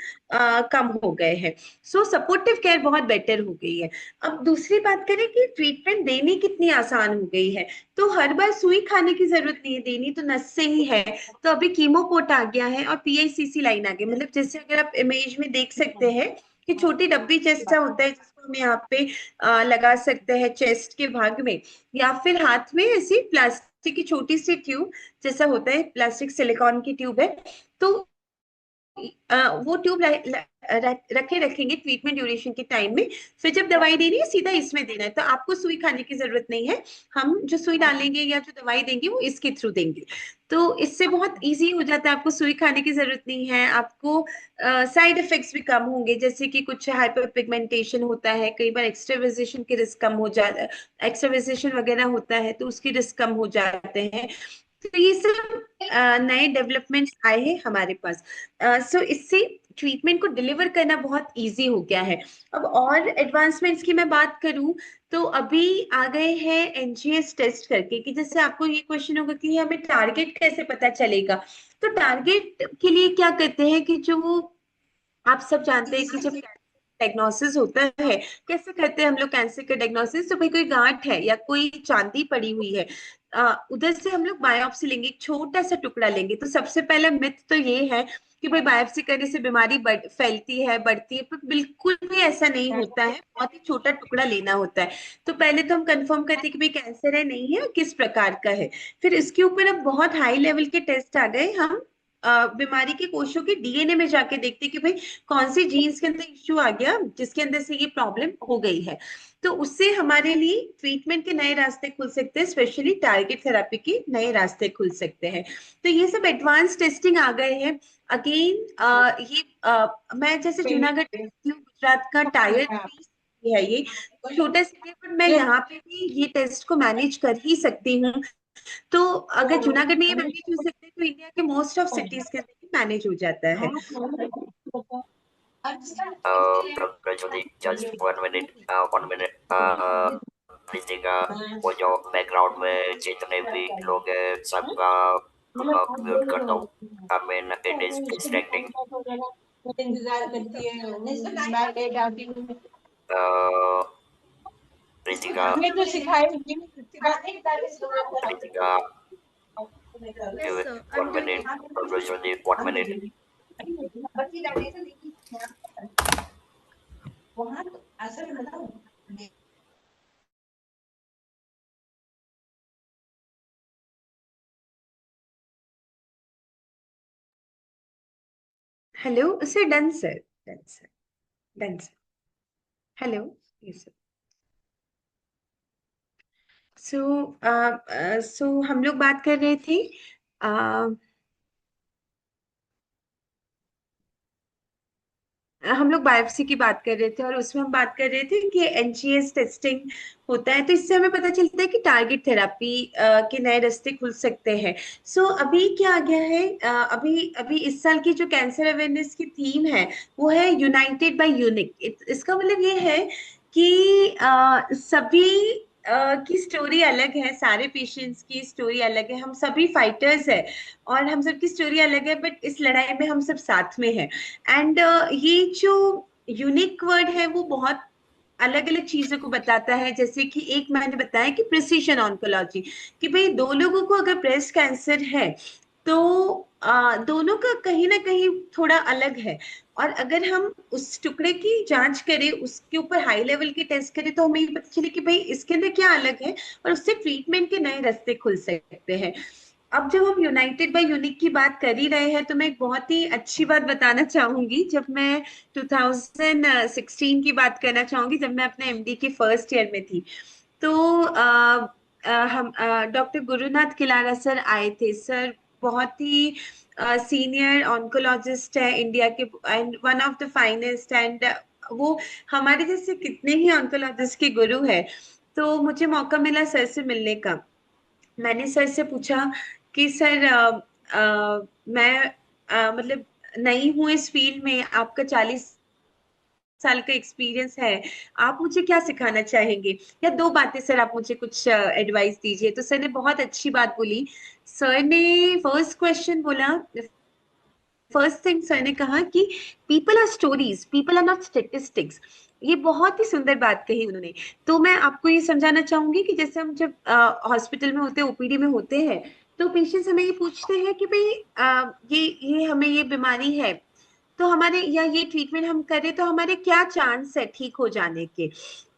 कम हो गए हैं। सो सपोर्टिव केयर बहुत बेटर हो गई है। अब दूसरी बात करें कि ट्रीटमेंट देनी कितनी आसान हो गई है। तो हर बार सुई खाने की जरूरत नहीं है, देनी तो नस से ही है। तो अभी कीमोपोर्ट आ गया है और पीआईसीसी लाइन आ गई, मतलब जैसे अगर आप इमेज में देख सकते हैं कि छोटी डब्बी जैसा होता है जिसको हम यहाँ पे लगा सकते हैं चेस्ट के भाग में, या फिर हाथ में ऐसी प्लास्टिक की छोटी सी ट्यूब जैसा होता है, प्लास्टिक सिलिकॉन की ट्यूब है। तो वो ट्यूब रखे रखेंगे ट्रीटमेंट ड्यूरेशन के टाइम में। फिर जब दवाई देनी है सीधा इसमें देना है, तो आपको सुई खाने की जरूरत नहीं है। हम जो सुई डालेंगे या जो दवाई देंगे वो इसके थ्रू देंगे। तो इससे बहुत इजी हो जाता है, आपको सुई खाने की जरूरत नहीं है। आपको साइड इफेक्ट्स भी कम होंगे, जैसे कि कुछ हाइपर पिगमेंटेशन होता है, कई बार एक्स्ट्रावेजेशन के रिस्क कम हो जाता है, एक्स्ट्रावेजेशन वगैरह होता है तो उसके रिस्क कम हो जाते हैं। तो ये सब नए डेवलपमेंट्स आए हैं हमारे पास। सो इससे ट्रीटमेंट को डिलीवर करना बहुत इजी हो गया है। अब और एडवांसमेंट्स की मैं बात करूं तो अभी आ गए हैं एनजीएस टेस्ट करके, कि जैसे आपको ये क्वेश्चन होगा कि हमें टारगेट कैसे पता चलेगा। तो टारगेट के लिए क्या करते हैं कि जो आप सब जानते हैं कि जब डायग्नोसिस होता है, कैसे करते हैं हम लोग कैंसर का डायग्नोसिस, तो भाई कोई गांठ है या कोई चांदी पड़ी हुई है, उधर से हम लोग बायोप्सी लेंगे, एक छोटा सा टुकड़ा लेंगे। तो सबसे पहला मिथ तो ये है कि भाई बायोप्सी करने से बीमारी फैलती है, बढ़ती है, पर बिल्कुल भी ऐसा नहीं होता है। बहुत ही छोटा टुकड़ा लेना होता है। तो पहले तो हम कंफर्म करते हैं कि भाई कैंसर है नहीं है और किस प्रकार का है। फिर इसके ऊपर अब बहुत हाई लेवल के टेस्ट आ गए। हम बीमारी के कोषों के डीएनए में जाके देखते हैं कि भाई कौन सी जीन्स के अंदर इश्यू आ गया जिसके अंदर से ये प्रॉब्लम हो गई है। तो उससे हमारे लिए ट्रीटमेंट के नए रास्ते खुल सकते हैं, स्पेशली टारगेट थेरेपी के नए रास्ते खुल सकते हैं। तो ये सब एडवांस टेस्टिंग आ गए हैं। अगेन ये मैं जैसे जूनागढ़ में रहती हूँ, गुजरात का टायर 3 है ये, छोटा सिटी है, पर मैं यहाँ पे भी ये टेस्ट को मैनेज कर ही सकती हूँ। तो अगर जूनागढ़ में ये मैनेज हो सकता है तो इंडिया के मोस्ट ऑफ सिटीज के अंदर मैनेज हो जाता है। Rajni, just 1 minute, 1 minute. Pritika, वो जो बैकग्राउंड में जितने भी लोग हैं सबका म्यूट कर दो। I mean it is distracting. Pritika, Pritika, Yes, sir. One I'm doing minute it. Rajni 1 minute। Hello sir, done sir, done sir, done sir. Hello, yes sir. So हम लोग बात कर रहे थे। हम लोग बायोप्सी की बात कर रहे थे और उसमें हम बात कर रहे थे कि एनजीएस टेस्टिंग होता है, तो इससे हमें पता चलता है कि टारगेट थेरापी के नए रास्ते खुल सकते हैं। सो अभी क्या आ गया है, अभी अभी इस साल की जो कैंसर अवेयरनेस की थीम है वो है यूनाइटेड बाय यूनिक। इसका मतलब ये है कि सभी की स्टोरी अलग है, सारे पेशेंट्स की स्टोरी अलग है, हम सभी फाइटर्स हैं और हम सबकी स्टोरी अलग है, बट इस लड़ाई में हम सब साथ में हैं। एंड ये जो यूनिक वर्ड है वो बहुत अलग अलग चीजों को बताता है। जैसे कि एक मैंने बताया कि प्रिसीजन ऑन्कोलॉजी, कि भाई दो लोगों को अगर ब्रेस्ट कैंसर है तो दोनों का कहीं ना कहीं थोड़ा अलग है, और अगर हम उस टुकड़े की जांच करें, उसके ऊपर हाई लेवल के टेस्ट करें, तो हमें ये पता चले कि भाई इसके अंदर क्या अलग है और उससे ट्रीटमेंट के नए रास्ते खुल सकते हैं। अब जब हम यूनाइटेड बाय यूनिक की बात कर ही रहे हैं तो मैं एक बहुत ही अच्छी बात बताना चाहूंगी। जब मैं 2016 की बात करना चाहूंगी, जब मैं अपने एमडी के फर्स्ट ईयर में थी, तो हम डॉक्टर गुरुनाथ किलारा सर आए थे। सर बहुत ही सीनियर ऑन्कोलॉजिस्ट है इंडिया के, and one of the finest, and वो हमारे जैसे कितने ही ऑन्कोलॉजिस्ट के गुरु है। तो मुझे मौका मिला सर से मिलने का। मैंने सर से पूछा कि सर मैं मतलब नई हूँ इस फील्ड में, आपका 40 साल का एक्सपीरियंस है, आप मुझे क्या सिखाना चाहेंगे, या दो बातें सर आप मुझे कुछ एडवाइस दीजिए। तो सर ने बहुत अच्छी बात बोली। सर ने फर्स्ट क्वेश्चन बोला, फर्स्ट थिंग सर ने कहा कि people are stories, people are not statistics. ये बहुत ही सुंदर बात कही उन्होंने। तो मैं आपको ये समझाना चाहूंगी कि जैसे हम जब हॉस्पिटल में होते हैं, ओपीडी में होते हैं, तो पेशेंट्स हमें ये पूछते हैं कि भाई ये हमें ये बीमारी है, तो हमारे या ये ट्रीटमेंट हम करें तो हमारे क्या चांस है ठीक हो जाने के,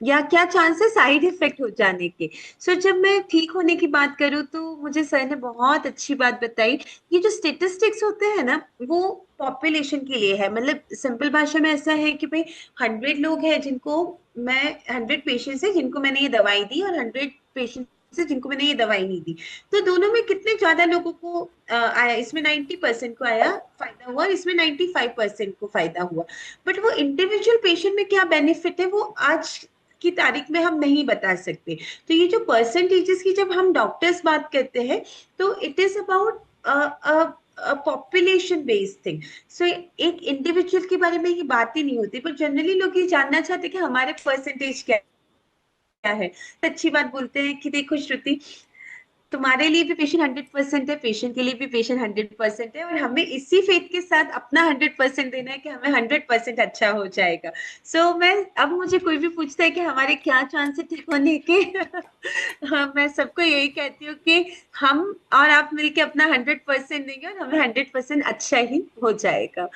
या क्या चांस है साइड इफेक्ट हो जाने के। सो जब मैं ठीक होने की बात करूँ तो मुझे सर ने बहुत अच्छी बात बताई। ये जो स्टेटिस्टिक्स होते हैं ना, वो पॉपुलेशन के लिए है। मतलब सिंपल भाषा में ऐसा है कि भाई 100 लोग हैं जिनको मैं, 100 पेशेंट्स हैं जिनको मैंने ये दवाई दी, और 100 पेशेंट्स हैं जिनको मैंने ये दवाई नहीं दी। तो दोनों में कितने ज्यादा लोगों को आया, इसमें 90% को आया फायदा हुआ, और इसमें 95% को फायदा हुआ। बट वो इंडिविजुअल पेशेंट में क्या बेनिफिट है वो आज की तारीख में हम नहीं बता सकते। तो ये जो परसेंटेजेस की जब हम डॉक्टर्स बात करते हैं, तो it is about population based thing. So एक इंडिविजुअल के बारे में ये बात ही नहीं होती, पर जनरली लोग ये जानना चाहते हैं कि हमारे परसेंटेज क्या है। तो अच्छी बात बोलते हैं कि देखो श्रुति, तुम्हारे लिए भी पेशेंट 100% है, पेशेंट के लिए भी पेशेंट 100% है, और हमें इसी फेथ के साथ अपना 100% देना है कि हमें 100% अच्छा हो जाएगा। मैं, अब मुझे कोई भी पूछता है कि हमारे क्या चांस है ठीक होने के हाँ, मैं सबको यही कहती हूँ कि हम और आप मिलके अपना 100% देंगे और हमें 100% अच्छा ही हो जाएगा।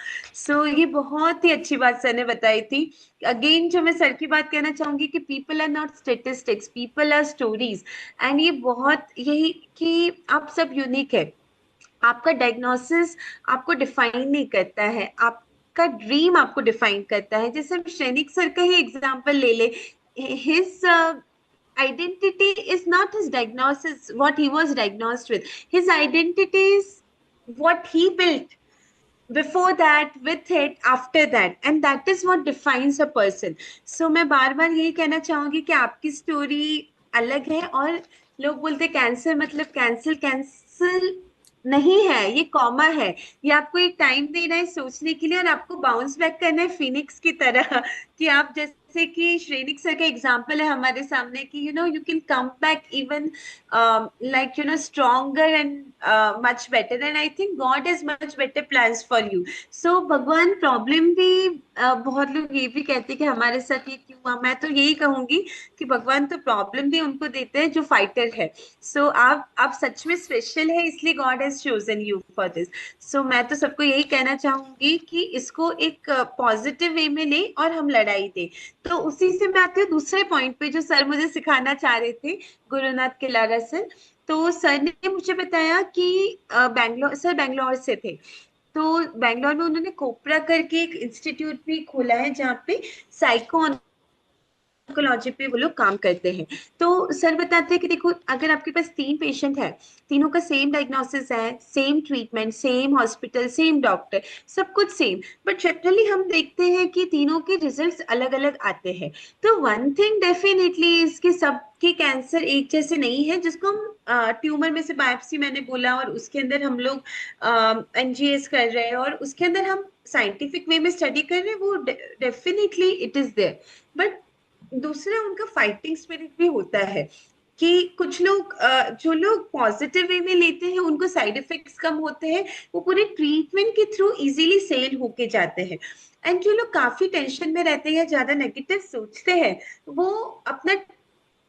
ये बहुत ही अच्छी बात सर ने बताई थी। अगेन जो मैं सर की बात कहना चाहूंगी कि people are not statistics, people are stories. And ये बहुत यही कि आप सब यूनिक है। आपका डायग्नोसिस आपको डिफाइन नहीं करता है, आपका ड्रीम आपको डिफाइन करता है। जैसे हम सैनिक सर का ही एग्जांपल ले ले, his identity is not his diagnosis, what he was diagnosed with. His identity is what he built before that, with it, after that, and that is what defines a person. मैं बार बार यही कहना चाहूंगी कि आपकी story अलग है। और लोग बोलते कैंसर मतलब कैंसिल, कैंसिल नहीं है, ये कॉमा है। ये आपको एक टाइम देना है सोचने के लिए, और आपको बाउंस बैक करना है फिनिक्स की तरह कि आप जैसे कि श्रेनिक सर का एग्जाम्पल है हमारे सामने कि you can come back even like stronger and much better, and I think God has much better plans for you. भगवान प्रॉब्लम भी बहुत लोग ये भी कहते हैं कि हमारे साथ ये क्यों हुआ। मैं तो यही कहूंगी कि भगवान तो प्रॉब्लम भी उनको देते हैं जो फाइटर है। आप सच में स्पेशल है, इसलिए God has chosen you for this. मैं तो सबको यही कहना चाहूंगी कि इसको एक पॉजिटिव वे में ले और हम लड़ाई दे। तो उसी से मैं आती हूँ दूसरे पॉइंट पे जो सर मुझे सिखाना चाह रहे थे, गुरुनाथ किलारा सर। तो सर ने मुझे बताया कि बैंगलोर, सर बैंगलोर से थे, तो बैंगलोर में उन्होंने कोपरा करके एक इंस्टीट्यूट भी खोला है जहाँ पे साइको ऑन्कोलॉजी पे वो लोग काम करते हैं। तो सर बताते हैं कि देखो अगर आपके पास 3 पेशेंट है, तीनों का सेम डायग्नोसिस है, same treatment, same hospital, same doctor, सब कुछ सेम, बट जनरली हम देखते हैं कि तीनों के रिजल्ट्स अलग अलग आते हैं। तो वन थिंग डेफिनेटली इसके सबके कैंसर एक जैसे नहीं है, जिसको हम ट्यूमर में से बायोप्सी मैंने बोला और उसके अंदर हम लोग एनजीएस कर रहे हैं और उसके अंदर हम साइंटिफिक वे में स्टडी कर रहे हैं, वो definitely it is there. But दूसरा उनका फाइटिंग स्पिरिट भी होता है कि कुछ लोग जो लोग पॉजिटिव वे में लेते हैं उनको साइड इफेक्ट्स कम होते हैं, वो पूरे ट्रीटमेंट के थ्रू इजीली सेल होके जाते हैं। एंड जो लोग काफी टेंशन में रहते हैं या ज्यादा नेगेटिव सोचते हैं, वो अपना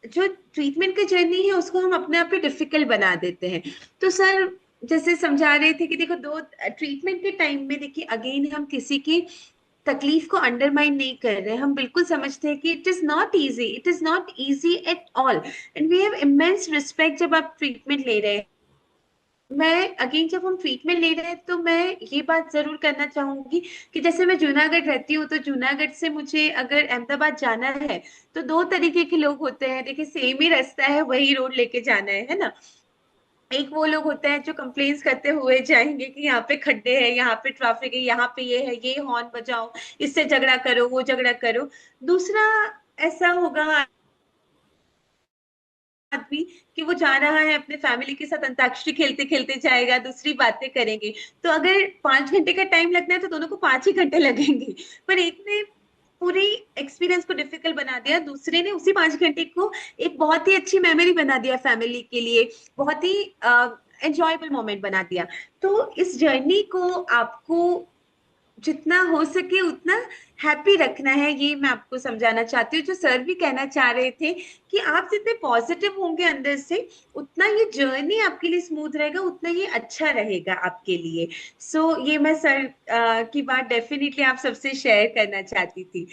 जो ट्रीटमेंट का जर्नी है उसको हम अपने आप पे डिफिकल्ट बना देते हैं। तो सर जैसे समझा रहे थे कि देखो दो ट्रीटमेंट के टाइम में देखिए अगेन हम किसी की तकलीफ को अंडरमाइन नहीं कर रहे, हम बिल्कुल समझते हैं कि it is not easy, it is not easy at all, and we have immense respect जब आप ट्रीटमेंट ले रहे हैं। मैं अगेन जब हम ट्रीटमेंट ले रहे हैं तो मैं ये बात जरूर करना चाहूंगी कि जैसे मैं जूनागढ़ रहती हूँ, तो जूनागढ़ से मुझे अगर अहमदाबाद जाना है तो 2 तरीके के लोग होते हैं। देखिए सेम ही रास्ता है, वही रोड लेके जाना है ना। एक वो लोग होते हैं जो कंप्लेन्स करते हुए जाएंगे कि यहाँ पे खड्डे हैं, यहाँ पे ट्रैफिक है, यहाँ पे ये है, ये हॉर्न बजाओ, इससे झगड़ा करो, वो झगड़ा करो। दूसरा ऐसा होगा आदमी कि वो जा रहा है अपने फैमिली के साथ अंताक्षरी खेलते खेलते जाएगा, दूसरी बातें करेंगे। तो अगर 5 घंटे का टाइम लगना है तो दोनों को 5 ही घंटे लगेंगे। पर एक ने पूरी एक्सपीरियंस को डिफिकल्ट बना दिया, दूसरे ने उसी 5 घंटे को एक बहुत ही अच्छी मेमोरी बना दिया फैमिली के लिए, बहुत ही एंजॉयबल मोमेंट बना दिया। तो इस जर्नी को आपको जितना हो सके उतना हैप्पी रखना है, ये मैं आपको समझाना चाहती हूँ। जो सर भी कहना चाह रहे थे कि आप जितने पॉजिटिव होंगे अंदर से, उतना ये जर्नी आपके लिए स्मूथ रहेगा, उतना ये अच्छा रहेगा आपके लिए। सो ये मैं सर की बात डेफिनेटली आप सबसे शेयर करना चाहती थी।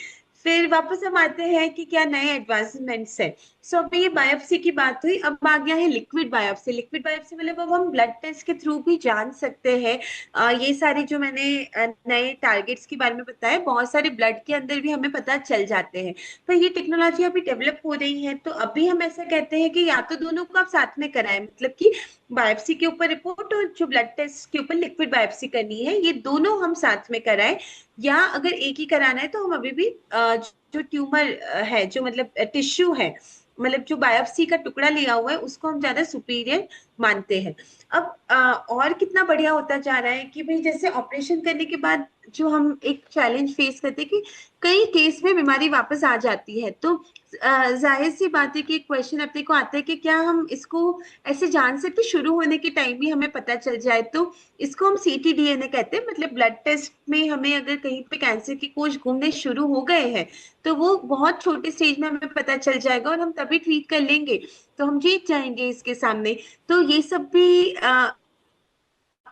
फिर वापस हम आते हैं कि क्या नए एडवांसमेंट्स है। सो अभी ये बायोप्सी की बात हुई, अब आ गया है लिक्विड बायोप्सी। लिक्विड बायोप्सी मतलब अब हम ब्लड टेस्ट के थ्रू भी जान सकते हैं ये सारे जो मैंने नए टारगेट्स के बारे में बताया, बहुत सारे ब्लड के अंदर भी हमें पता चल जाते हैं। तो ये टेक्नोलॉजी अभी डेवलप हो रही है, तो अभी हम ऐसा कहते हैं कि या तो दोनों को आप साथ में कराएं, मतलब कि बायोप्सी के ऊपर रिपोर्ट और जो ब्लड टेस्ट के ऊपर लिक्विड बायोप्सी करनी है, ये दोनों हम साथ में कराएं। या अगर एक ही कराना है तो हम अभी भी जो ट्यूमर है, जो मतलब टिश्यू है, मतलब जो बायोप्सी का टुकड़ा लिया हुआ है, उसको हम ज्यादा सुपीरियर मानते हैं। अब और कितना बढ़िया होता जा रहा है कि भाई जैसे ऑपरेशन करने के बाद जो हम एक चैलेंज फेस करते हैं कि कई केस में बीमारी वापस आ जाती है, तो जाहिर सी बात है कि एक क्वेश्चन अपने को आता है कि क्या हम इसको ऐसे जान सकते शुरू होने के टाइम भी हमें पता चल जाए। तो इसको हम ctDNA कहते हैं, मतलब ब्लड टेस्ट में हमें अगर कहीं पे कैंसर के कोष घूमने शुरू हो गए हैं तो वो बहुत छोटे स्टेज में हमें पता चल जाएगा और हम तभी ट्रीट कर लेंगे, तो हम जीत जाएंगे इसके सामने। तो ये सब भी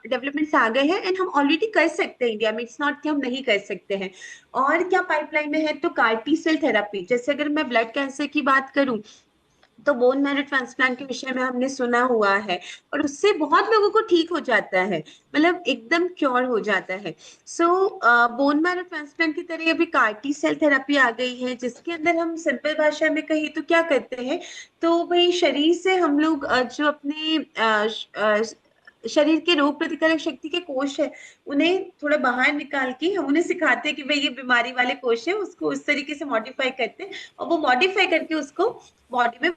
डेवलपमेंट्स आ गए हैं एंड हम ऑलरेडी कर सकते हैं इंडिया में, इट्स नॉट कि हम नहीं कर सकते हैं। और क्या पाइपलाइन में है, तो कार्टी सेल थेरेपी, जैसे अगर मैं ब्लड कैंसर की बात करूं तो बोन मैरो ट्रांसप्लांट के विषय में हमने सुना हुआ है, और उससे बहुत लोगों को ठीक हो जाता है, मतलब एकदम क्योर हो जाता है। सो बोन मैरो ट्रांसप्लांट की तरह अभी कार्टी सेल थेरेपी आ गई है, जिसके अंदर हम सिंपल भाषा में कहें तो क्या करते हैं, तो भाई शरीर से हम लोग जो अपने शरीर के रोग प्रतिकारक शक्ति के कोष है, उन्हें थोड़ा बाहर निकाल के हम उन्हें सिखाते हैं कि भाई ये बीमारी वाले कोष है, उसको उस तरीके से मॉडिफाई करते हैं और वो मॉडिफाई करके उसको बॉडी में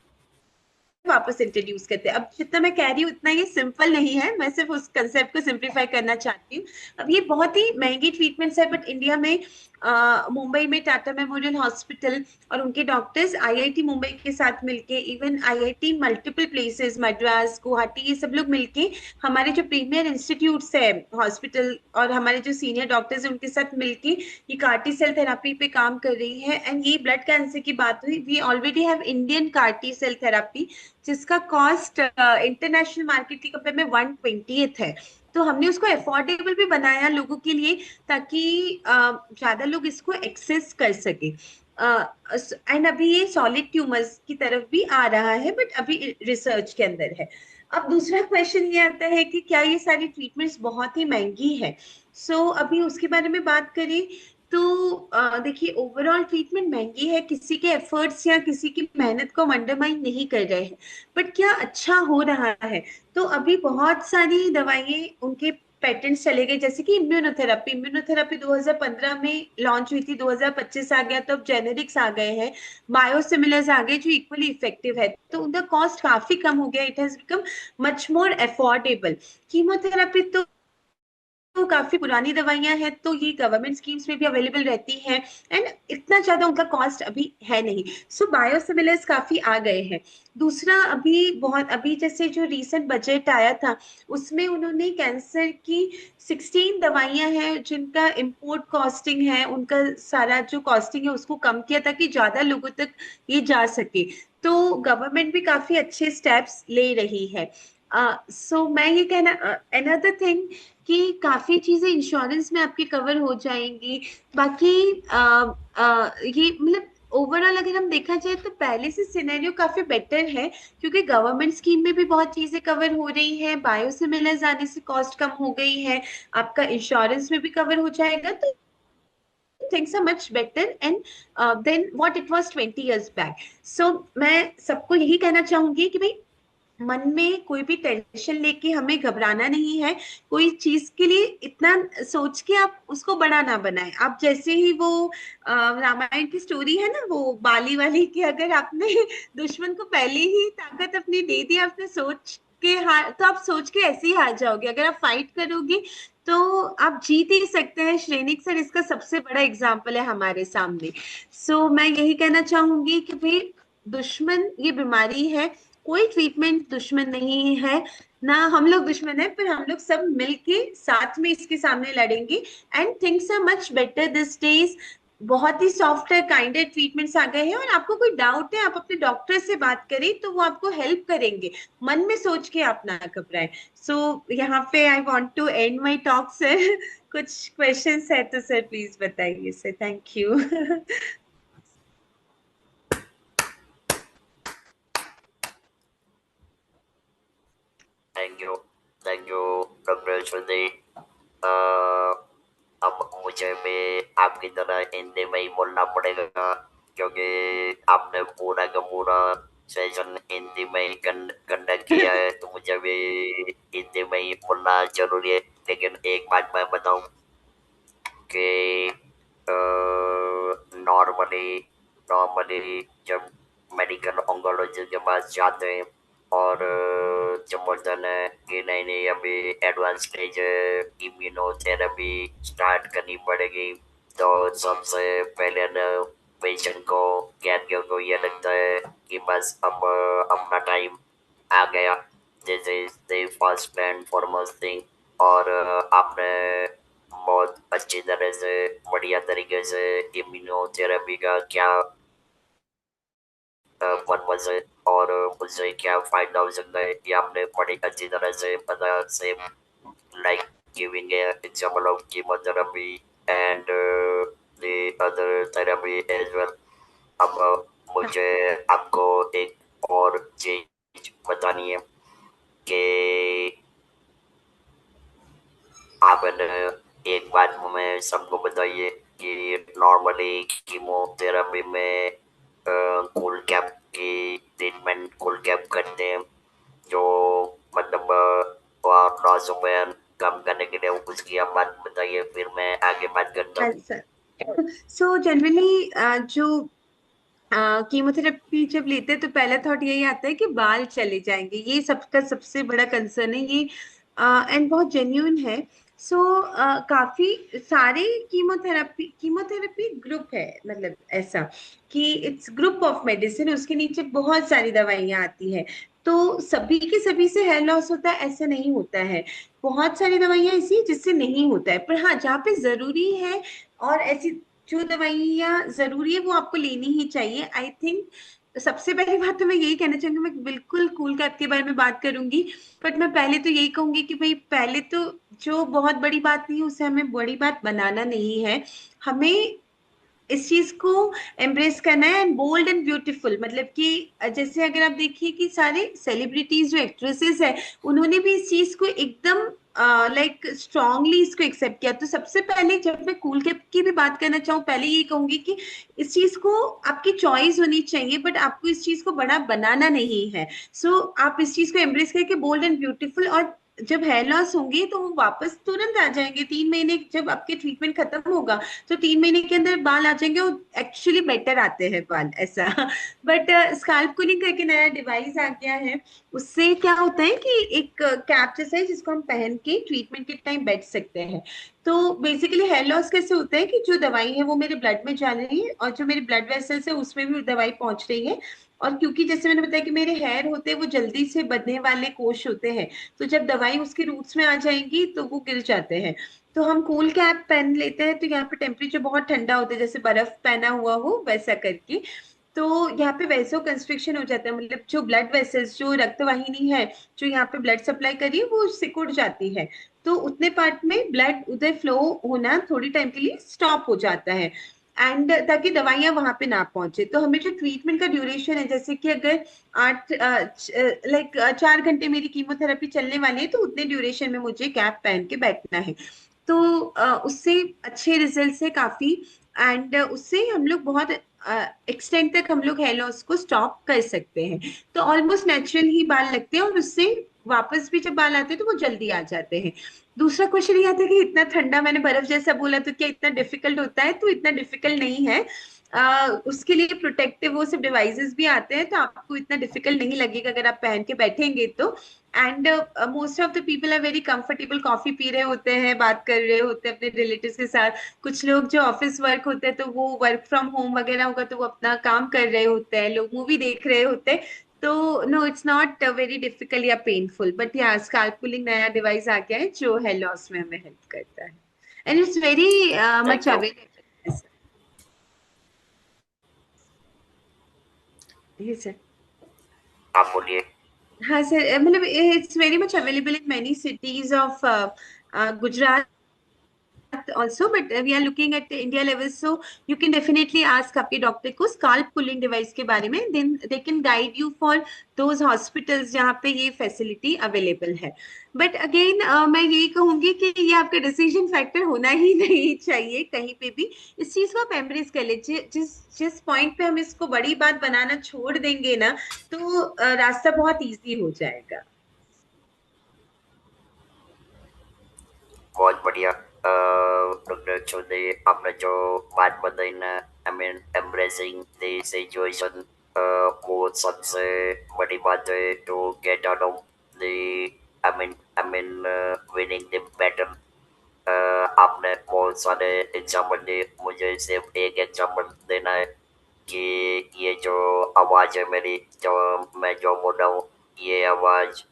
वापस इंट्रोड्यूस करते हैं। अब जितना मैं कह रही हूँ उतना ये सिंपल नहीं है, मैं सिर्फ उस कंसेप्ट को सिंप्लीफाई करना चाहती हूँ। अब ये बहुत ही महंगी ट्रीटमेंट्स है, बट इंडिया में मुंबई में टाटा मेमोरियल हॉस्पिटल और उनके डॉक्टर्स आईआईटी मुंबई के साथ मिलके, even IIT multiple places Madras Guwahati, ये सब लोग मिलके हमारे जो प्रीमियर इंस्टीट्यूट्स है हॉस्पिटल और हमारे जो सीनियर डॉक्टर्स हैं उनके साथ मिलके ये कार्टी सेल थेरेपी पे काम कर रही है। एंड ये ब्लड कैंसर की बात हुई, we already have Indian CAR T cell therapy जिसका कॉस्ट इंटरनेशनल मार्केट की कंपेयर में 1/20 है। तो हमने उसको अफोर्डेबल भी बनाया लोगों के लिए, ताकि ज्यादा लोग इसको एक्सेस कर सके। एंड अभी ये सॉलिड ट्यूमर्स की तरफ भी आ रहा है, बट अभी रिसर्च के अंदर है। अब दूसरा क्वेश्चन ये आता है कि क्या ये सारी ट्रीटमेंट्स बहुत ही महंगी है। अभी उसके बारे में बात करें तो देखिए ओवरऑल ट्रीटमेंट महंगी है, किसी के एफर्ट्स या किसी की मेहनत को अंडरमाइन नहीं कर रहे हैं, बट क्या अच्छा हो रहा है। तो अभी बहुत सारी दवाइयाँ उनके पेटेंट्स चले गए, जैसे कि इम्यूनोथेरेपी। इम्यूनोथेरेपी 2015 में लॉन्च हुई थी, 2025 आ गया, तो अब जेनेरिक्स आ गए हैं, बायोसिमिलर्स आ गए जो इक्वली इफेक्टिव है, तो उनका कॉस्ट काफी कम हो गया, it has become much more affordable. Chemotherapy तो काफी पुरानी दवाइयां हैं, तो ये गवर्नमेंट स्कीम्स में भी अवेलेबल रहती हैं, एंड इतना ज्यादा उनका कॉस्ट अभी है नहीं। सो बायोसिमिलर्स काफी आ गए हैं। दूसरा, अभी जैसे जो रीसेंट बजट आया था, उसमें उन्होंने कैंसर की 16 दवाइयां हैं जिनका इंपोर्ट कॉस्टिंग है, उनका सारा जो कॉस्टिंग है उसको कम किया ताकि ज्यादा लोगों तक ये जा सके। तो गवर्नमेंट भी काफी अच्छे स्टेप्स ले रही है। सो मैं ये कहना, अनदर थिंग कि काफी चीजें इंश्योरेंस में आपकी कवर हो जाएंगी। बाकी ये मतलब ओवरऑल अगर हम देखा जाए तो पहले से सिनेरियो काफी बेटर है, क्योंकि गवर्नमेंट स्कीम में भी बहुत चीजें कवर हो रही हैं, बायोसिमिलर्स आने से कॉस्ट कम हो गई है, आपका इंश्योरेंस में भी कवर हो जाएगा, तो things are much better and then what it was 20 years back. So मैं सबको यही कहना चाहूंगी कि भाई मन में कोई भी टेंशन लेके हमें घबराना नहीं है। कोई चीज के लिए इतना सोच के आप उसको बड़ा ना बनाएं। आप जैसे ही वो रामायण की स्टोरी है ना, वो बाली वाली की, अगर आपने दुश्मन को पहले ही ताकत अपनी दे दी, आपने सोच के हार, तो आप सोच के ऐसे ही हार जाओगे। अगर आप फाइट करोगे तो आप जीत ही सकते हैं। श्रेनिक सर इसका सबसे बड़ा एग्जाम्पल है हमारे सामने। सो मैं यही कहना चाहूंगी कि भाई दुश्मन ये बीमारी है, कोई ट्रीटमेंट दुश्मन नहीं है, ना हम लोग दुश्मन है, पर हम लोग सब मिलके साथ में इसके सामने लड़ेंगे, and things are much better this days. बहुत ही सॉफ्ट काइंडर ट्रीटमेंट्स आ गए हैं, और आपको कोई डाउट है आप अपने डॉक्टर से बात करें तो वो आपको हेल्प करेंगे। मन में सोच के आप ना घबराएं। सो यहाँ पे I want to end my talk sir. कुछ क्वेश्चंस है तो सर प्लीज बताइए sir. Thank you. Thank you, thank you doctor Shruti. अब मुझे भी आपकी तरह हिंदी में ही बोलना पड़ेगा, क्योंकि आपने पूरा का पूरा सेशन हिंदी में ही कंडक्ट किया है, तो मुझे भी हिंदी में ही बोलना जरूरी है। लेकिन एक बात मैं बताऊं कि नॉर्मली नॉर्मली जब मेडिकल ऑन्कोलॉजी के पास जाते हैं और जब बोलते हैं कि नहीं नहीं अभी एडवांस स्टेज इम्यूनोथेरेपी स्टार्ट करनी पड़ेगी, तो सबसे पहले न पेशेंट को कैरियर को ये लगता है कि बस अब अपना टाइम आ गया। This is the first and foremost thing. और आपने बहुत अच्छी तरह से बढ़िया तरीके से इम्यूनोथेरेपी का क्या पर्पज है और उससे क्या फायदा हो सकता है, ये आपने बड़ी अच्छी तरह से पता से like giving example of chemotherapy and the other therapy as well. अब मुझे आपको एक और चीज बतानी है कि आपने एक बात हमें सबको बताइए कि नॉर्मली कीमोथेरेपी में कूल कैप की ट्रीटमेंट कूल कैप करते हैं, जो मतलब नॉइज़ कम करने के लिए। उसकी आप बात बताइए, फिर मैं आगे बात करता हूँ। सर, सो जनरली जो कीमोथेरेपी जब लेते हैं तो पहला थॉट यही आता है कि बाल चले जाएंगे, ये सबका सबसे बड़ा कंसर्न है ये, एंड बहुत जेन्यून है। सो काफी सारे कीमोथेरेपी कीमोथेरेपी ग्रुप है, मतलब ऐसा कि इट्स ग्रुप ऑफ मेडिसिन, उसके नीचे बहुत सारी दवाइयां आती है। तो सभी के सभी से हेयर लॉस होता है ऐसा नहीं होता है। बहुत सारी दवाइयां ऐसी हैं जिससे नहीं होता है, पर हाँ जहाँ पे जरूरी है और ऐसी जो दवाइयाँ जरूरी है वो आपको लेनी ही चाहिए। आई थिंक सबसे पहली बात तो मैं यही कहना चाहूंगी, मैं बिल्कुल कूल कैप के बारे में बात करूंगी, बट मैं पहले तो यही कहूंगी कि भाई पहले तो जो बहुत बड़ी बात नहीं है उसे हमें बड़ी बात बनाना नहीं है। हमें इस चीज को एम्ब्रेस करना है, एंड बोल्ड एंड ब्यूटीफुल, मतलब कि जैसे अगर आप देखिए कि सारे सेलिब्रिटीज जो एक्ट्रेसेस है उन्होंने भी इस चीज को एकदम लाइक स्ट्रांगली इसको एक्सेप्ट किया। तो सबसे पहले जब मैं कूल कैप की भी बात करना चाहूँ, पहले ये कहूंगी कि इस चीज को आपकी चॉइस होनी चाहिए, बट आपको इस चीज को बड़ा बनाना नहीं है। सो आप इस चीज को एम्ब्रेस करके बोल्ड एंड ब्यूटीफुल, और जब हेयर लॉस होंगे तो वो वापस तुरंत आ जाएंगे। 3 महीने जब आपके ट्रीटमेंट खत्म होगा तो 3 महीने के अंदर बाल आ जाएंगे, और एक्चुअली बेटर आते हैं बाल ऐसा। बट स्काल्प कूलिंग करके नया डिवाइस आ गया है। उससे क्या होता है कि एक कैप जैसा है जिसको हम पहन के ट्रीटमेंट के टाइम बैठ सकते हैं। तो बेसिकली हेयर लॉस कैसे होता है कि जो दवाई है वो मेरे ब्लड में जा रही है, और जो मेरे ब्लड वेसल्स है उसमें भी दवाई पहुंच रही है। और क्योंकि जैसे मैंने बताया कि मेरे हेयर होते हैं वो जल्दी से बढ़ने वाले कोश होते हैं, तो जब दवाई उसके रूट्स में आ जाएंगी तो वो गिर जाते हैं। तो हम कूल कैप पहन लेते हैं, तो यहाँ पे टेम्परेचर बहुत ठंडा होता है, जैसे बर्फ पहना हुआ हो वैसा करके। तो यहाँ पे वैसो कंस्ट्रिक्शन हो जाता है, मतलब जो ब्लड वेसल्स, जो रक्त वाहिनी है जो यहाँ पे ब्लड सप्लाई करी है वो सिकुड़ जाती है। तो उतने पार्ट में ब्लड उधर फ्लो होना थोड़ी टाइम के लिए स्टॉप हो जाता है, एंड ताकि दवाइयां वहां पे ना पहुंचे। तो हमें जो ट्रीटमेंट का ड्यूरेशन है, जैसे कि अगर 4 घंटे मेरी कीमोथेरेपी चलने वाली है, तो उतने ड्यूरेशन में मुझे कैप पहन के बैठना है। तो उससे अच्छे रिजल्ट है काफी। एंड उससे हम लोग बहुत एक्सटेंड तक हम लोग हेयर लॉस को स्टॉप कर सकते हैं। तो ऑलमोस्ट नेचुरल ही बाल लगते हैं, और उससे वापस भी जब बाल आते हैं तो वो जल्दी आ जाते हैं। दूसरा क्वेश्चन ये आता है कि इतना ठंडा, मैंने बर्फ जैसा बोला तो क्या इतना डिफिकल्ट होता है? तो इतना डिफिकल्ट नहीं है। उसके लिए प्रोटेक्टिव वो सब डिवाइसेस भी आते हैं, तो आपको इतना डिफिकल्ट नहीं लगेगा अगर आप पहन के बैठेंगे तो। And most of the people are very comfortable, coffee पी रहे होते हैं, बात कर रहे होते हैं अपने रिलेटिव्स के साथ। कुछ लोग जो ऑफिस वर्क होते हैं तो वो वर्क फ्रॉम होम वगैरह होगा तो वो अपना काम कर रहे होते हैं, लोग मूवी देख रहे होते हैं। तो no, it's not very difficult या पेनफुल, बट या स्काल्प पुलिंग नया डिवाइस आ गया है जो हेयर लॉस में हमें हेल्प करता है, and it's very much thank you. Available. ये सर। आप बोलिए। हाँ सर, मतलब it's very much available in many cities of Gujarat also, but we are looking at the India level, so you can definitely ask आपके doctor को scalp pulling device के बारे में, then they can guide you for those hospitals जहाँ पे ये facility available है। But again मैं यही कहूंगी कि ये आपका डिसीजन फैक्टर होना ही नहीं चाहिए कहीं पे भी। इस चीज को आप एम्ब्रेस कर लीजिए। जिस जिस पॉइंट पे हम इसको बड़ी बात बनाना छोड़ देंगे ना, तो रास्ता बहुत इजी हो जाएगा। बहुत बढ़िया। डॉक्टर चौधरी, आपने जो बात बताई ना, I mean embracing the situation, वो सबसे बड़ी बात है to get out of the, I mean winning the battle. आपने बहुत सारे एग्जाम्पल दिए, मुझे सिर्फ एक एग्जाम्पल देना है कि ये जो आवाज़ है मेरी, जो मैं जो बोल रहा हूँ, ये आवाज़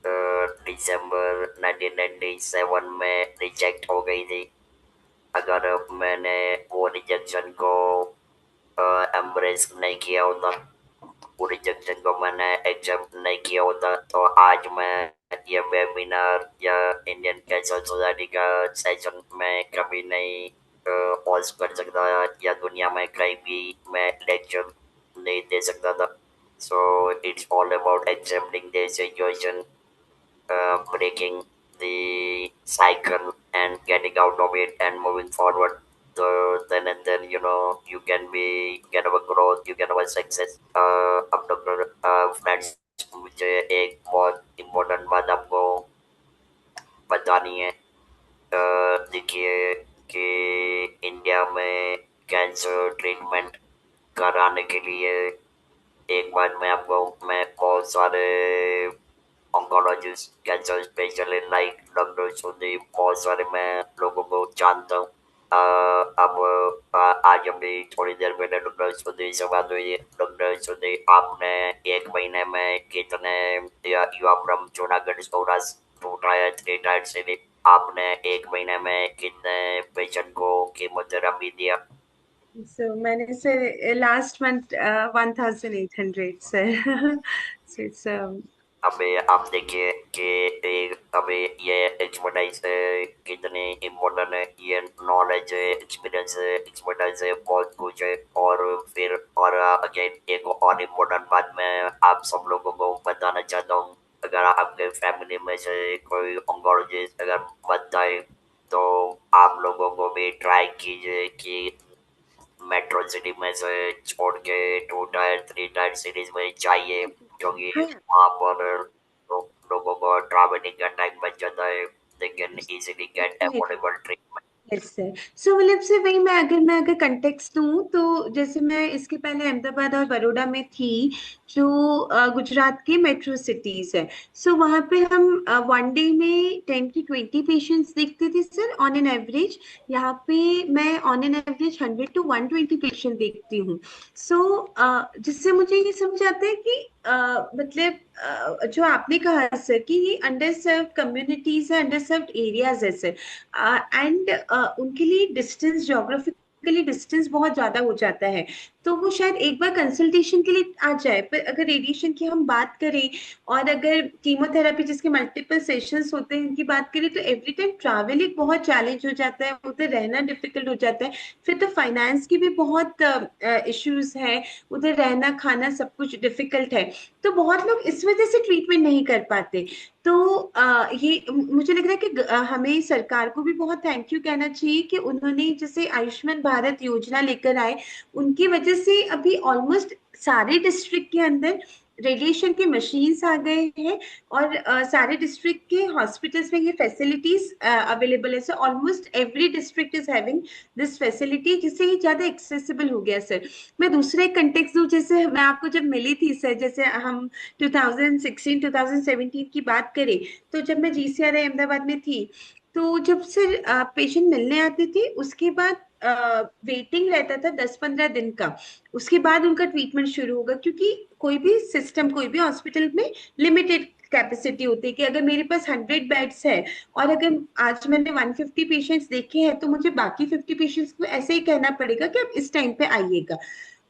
दिसंबर 1997 में रिजेक्ट हो गई थी। अगर मैंने वो रिजेक्शन को एम्ब्रेस नहीं किया होता, वो रिजेक्शन को मैंने एक्सेप्ट नहीं किया होता, तो आज मैं ये वेबिनार या इंडियन कैंसर सोसाइटी का सेशन में कभी नहीं होस्ट कर सकता, या दुनिया में कहीं भी मैं लेक्चर नहीं दे सकता था। So it's all about accepting the situation, breaking the cycle and getting out of it and moving forward. So then and then, you can get a growth, you can have a success. अब doctor friends, मुझे एक बहुत important बात आपको बतानी है। देखिए कि इंडिया में कैंसर ट्रीटमेंट कराने के लिए, एक बार मैं बहुत सारे oncologist, cancer specialist like doctor Sudeep, बहुत सारे मैं लोगों को जानता हूँ। अब आज अभी थोड़ी देर पहले डॉक्टर सुदीप से बात हुई है। डॉक्टर सुदीप, आपने एक महीने में कितने, you are from Junagadh Saurashtra, 2 tier 3 tier city, आपने एक महीने में कितने पेशेंट को कीमोथेरेपी दिया? So मैंने sir last month 1800 sir. so it's अभी आप देखिए कि अभी ये एक्सपर्टाइज कितनी इम्पोर्टेंट है, ये नॉलेज है, एक्सपीरियंस है, एक्सपर्टाइज है, बहुत कुछ है। और फिर और अगेन एक और इम्पोर्टेंट बात मैं आप सब लोगों को बताना चाहता हूँ। अगर आपके फैमिली में से कोई ऑन्कोलॉजिस्ट अगर बनता है तो आप लोगों को भी ट्राई कीजिए कि मेट्रो सिटी में से छोड़ के 2 टायर 3 टायर सिटीज में चाहिए, क्योंकि हाँ। वहाँ पर लोगों को ट्रैवलिंग का टाइम बच जाता है, they can easily get Definitely. Affordable treatment. Yes sir. So मतलब से वही मैं अगर कंटेक्स्ट दूं तो जैसे मैं इसके पहले अहमदाबाद और बड़ौदा में थी, जो गुजरात के मेट्रो सिटीज है। सो वहाँ पे हम 1 डे में 10 to 20 पेशेंट्स देखते थे सर ऑन एन एवरेज। यहाँ पे मैं on an average 100 to 120 patient देखती हूँ। सो जिससे मुझे ये समझ आता है कि मतलब जो आपने कहा सर कि ये अंडर सर्व्ड कम्युनिटीज है, अंडर सर्व्ड एरियाज है सर। एंड उनके लिए डिस्टेंस, ज्योग्राफिकली डिस्टेंस बहुत ज्यादा हो जाता है। तो वो शायद एक बार कंसल्टेशन के लिए आ जाए, पर अगर रेडिएशन की हम बात करें और अगर कीमोथेरेपी जिसके मल्टीपल सेशंस होते हैं इनकी बात करें, तो एवरी टाइम ट्रैवल एक बहुत चैलेंज हो जाता है, उधर रहना डिफिकल्ट हो जाता है। फिर तो फाइनेंस की भी बहुत इश्यूज है, उधर रहना खाना सब कुछ डिफिकल्ट है। तो बहुत लोग इस वजह से ट्रीटमेंट नहीं कर पाते। तो ये मुझे लग रहा है कि हमें सरकार को भी बहुत थैंक यू कहना चाहिए कि उन्होंने जैसे आयुष्मान भारत योजना लेकर आए, उनकी वजह से अभी ऑलमोस्ट सारे डिस्ट्रिक्ट के अंदर रेडिएशन की मशीन्स आ गए हैं, और सारे डिस्ट्रिक्ट के हॉस्पिटल्स में ये फैसिलिटीज अवेलेबल है। So almost every district is having this facility, जिससे ये ज्यादा एक्सेसिबल हो गया सर। मैं दूसरा एक कंटेक्स्ट दूं, जैसे मैं आपको जब मिली थी सर, जैसे हम 2016 2017 की बात करें, तो जब मैं जीसीआर अहमदाबाद में थी, तो जब सर पेशेंट मिलने आते थे उसके बाद वेटिंग रहता था 10-15 दिन का। उसके बाद उनका ट्रीटमेंट शुरू होगा, क्योंकि कोई भी सिस्टम, कोई भी हॉस्पिटल में लिमिटेड कैपेसिटी होती है कि अगर मेरे पास 100 बेड्स है और अगर आज मैंने 150 पेशेंट्स देखे हैं, तो मुझे बाकी 50 पेशेंट्स को ऐसे ही कहना पड़ेगा कि आप इस टाइम पे आइएगा।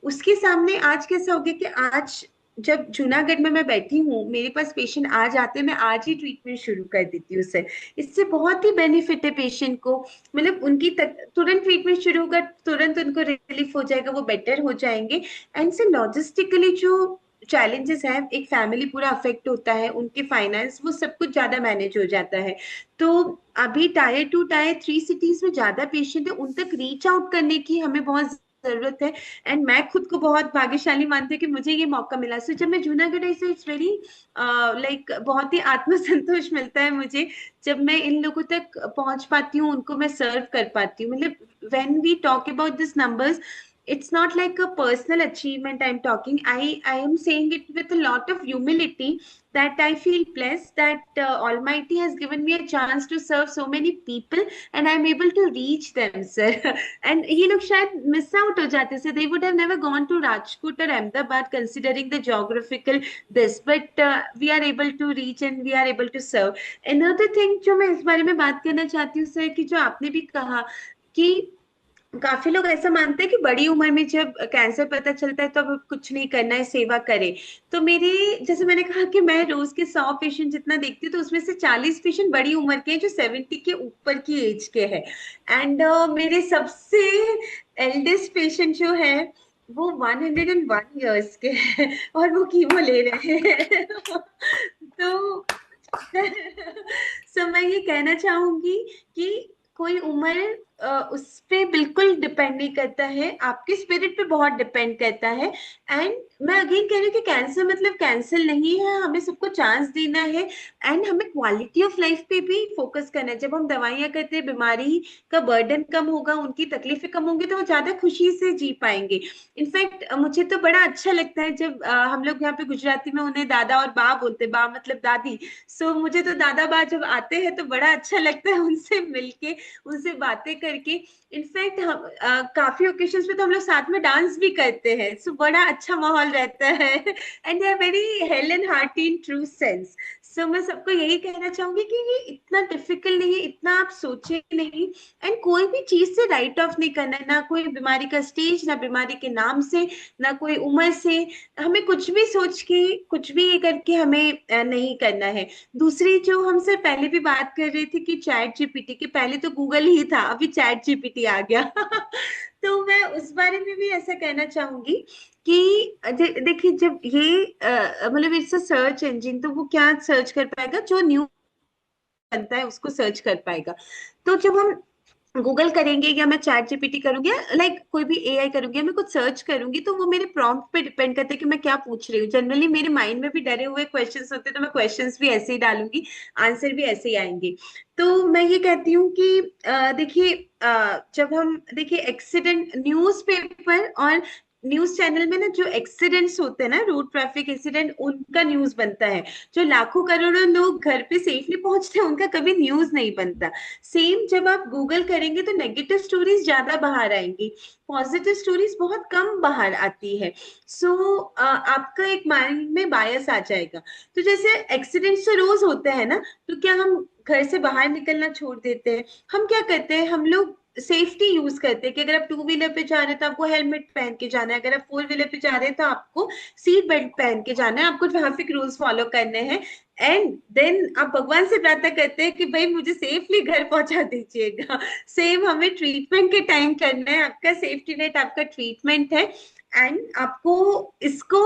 उसके सामने आज कैसा हो गया कि आज जब जूनागढ़ में मैं बैठी हूँ, मेरे पास पेशेंट आ जाते हैं, मैं आज ही ट्रीटमेंट शुरू कर देती हूँ सर। इससे बहुत ही बेनिफिट है पेशेंट को। मतलब उनकी तुरंत ट्रीटमेंट शुरू होगा, तुरंत उनको रिलीफ हो जाएगा, वो बेटर हो जाएंगे। एंड से लॉजिस्टिकली जो चैलेंजेस हैं, एक फैमिली पूरा अफेक्ट होता है, उनके फाइनेंस वो सब कुछ ज्यादा मैनेज हो जाता है। तो अभी टायर 2 टायर 3 सिटीज में ज्यादा पेशेंट है, उन तक रीच आउट करने की हमें बहुत जरूरत है। एंड मैं खुद को बहुत भाग्यशाली मानती हूँ कि मुझे ये मौका मिला। सो जब मैं जूनागढ़ आई, सो इट्स वेरी लाइक बहुत ही आत्मसंतोष मिलता है मुझे जब मैं इन लोगों तक पहुंच पाती हूँ, उनको मैं सर्व कर पाती हूँ। मतलब when we talk about this numbers, it's not like a personal achievement I'm talking. I am saying it with a lot of humility, that I feel blessed that Almighty has given me a chance to serve so many people and I'm able to reach them, sir. And ये लोग शायद miss out हो जाते, so they would have never gone to Rajkot or Ahmedabad considering the geographical this, but we are able to reach and we are able to serve. Another thing जो मैं इस बारे में बात करना चाहती हूँ सर, कि जो आपने भी कहा कि काफी लोग ऐसा मानते हैं कि बड़ी उम्र में जब कैंसर पता चलता है तो अब कुछ नहीं करना है, सेवा करें। तो मेरे, जैसे मैंने कहा कि मैं रोज के 100 पेशेंट जितना देखती हूँ, तो उसमें से 40 पेशेंट बड़ी उम्र के हैं जो 70 के ऊपर की एज के हैं। एंड मेरे सबसे एल्डेस्ट पेशेंट जो है वो 101 ईयर्स के हैं और वो कीमो ले रहे हैं। तो सो मैं ये कहना चाहूंगी कि कोई उम्र उस पे बिल्कुल डिपेंड नहीं करता है, आपके स्पिरिट पे बहुत डिपेंड करता है। एंड मैं अगेन कह रही हूँ कि कैंसर मतलब कैंसर नहीं है, हमें सबको चांस देना है। एंड हमें क्वालिटी ऑफ लाइफ पे भी फोकस करना है। जब हम दवाइयां करते हैं, बीमारी का बर्डन कम होगा, उनकी तकलीफें कम होंगी, तो वो ज्यादा खुशी से जी पाएंगे। इनफैक्ट मुझे तो बड़ा अच्छा लगता है जब हम लोग यहाँ पे गुजराती में उन्हें दादा और बा बोलते, बा मतलब दादी। सो मुझे तो दादा बा जब आते हैं तो बड़ा अच्छा लगता है उनसे मिलके, उनसे बातें करके। इनफैक्ट हम काफी ओकेजन्स पे तो हम लोग साथ में डांस भी करते हैं। सो बड़ा अच्छा माहौल रहता है and they are very hale and hearty in true sense. So मैं सबको यही कहना चाहूंगी कि ये इतना डिफिकल्ट नहीं है, इतना आप सोचे नहीं। एंड कोई भी चीज से राइट ऑफ नहीं करना है, ना कोई बीमारी का स्टेज, ना बीमारी के नाम से, ना कोई उम्र से। हमें कुछ भी सोच के, कुछ भी ये करके हमें नहीं करना है। दूसरी जो हमसे पहले भी बात कर रही थी कि चैट जीपीटी के, पहले तो गूगल ही था, अभी चैट जीपीटी आ गया। तो मैं उस बारे में भी ऐसा कहना चाहूंगी कि देखिए, जब ये मतलब इट्स अ सर्च इंजिन, तो वो क्या सर्च कर पाएगा? जो न्यू बनता है उसको सर्च कर पाएगा। तो जब हम गूगल करेंगे या मैं चैट जीपीटी करूंगी, लाइक कोई भी एआई करूंगी, मैं कुछ सर्च करूंगी, तो वो मेरे प्रॉम्प्ट पे डिपेंड करता है कि मैं क्या पूछ रही हूँ। जनरली मेरे माइंड में भी डरे हुए क्वेश्चंस होते हैं, तो मैं क्वेश्चंस भी ऐसे ही डालूंगी, आंसर भी ऐसे ही आएंगे। तो मैं ये कहती हूँ कि देखिए, जब हम देखिए एक्सीडेंट न्यूज़पेपर और न्यूज चैनल में ना, जो एक्सीडेंट्स होते हैं ना, रोड ट्रैफिक एक्सीडेंट, उनका न्यूज बनता है। जो लाखों करोड़ों लोग घर पे सेफली पहुंचते हैं, उनका कभी न्यूज नहीं बनता। सेम जब आप गूगल करेंगे तो नेगेटिव स्टोरीज ज्यादा बाहर आएंगी, पॉजिटिव स्टोरीज बहुत कम बाहर आती है। सो आपका एक माइंड में बायस आ जाएगा। तो जैसे एक्सीडेंट्स तो रोज होते हैं ना, तो क्या हम घर से बाहर निकलना छोड़ देते हैं? हम क्या करते हैं, हम लोग सेफ्टी यूज करते हैं कि अगर आप टू व्हीलर पे जा रहे हैं तो आपको हेलमेट पहन के जाना है, अगर आप फोर व्हीलर पे जा रहे हैं तो आपको सीट बेल्ट पहन के जाना है, आपको ट्रैफिक रूल्स फॉलो करने हैं। एंड देन आप भगवान से प्रार्थना करते हैं कि भाई मुझे सेफली घर पहुंचा दीजिएगा। सेम हमें ट्रीटमेंट के टाइम करना है, आपका सेफ्टी नेट आपका ट्रीटमेंट है। एंड आपको इसको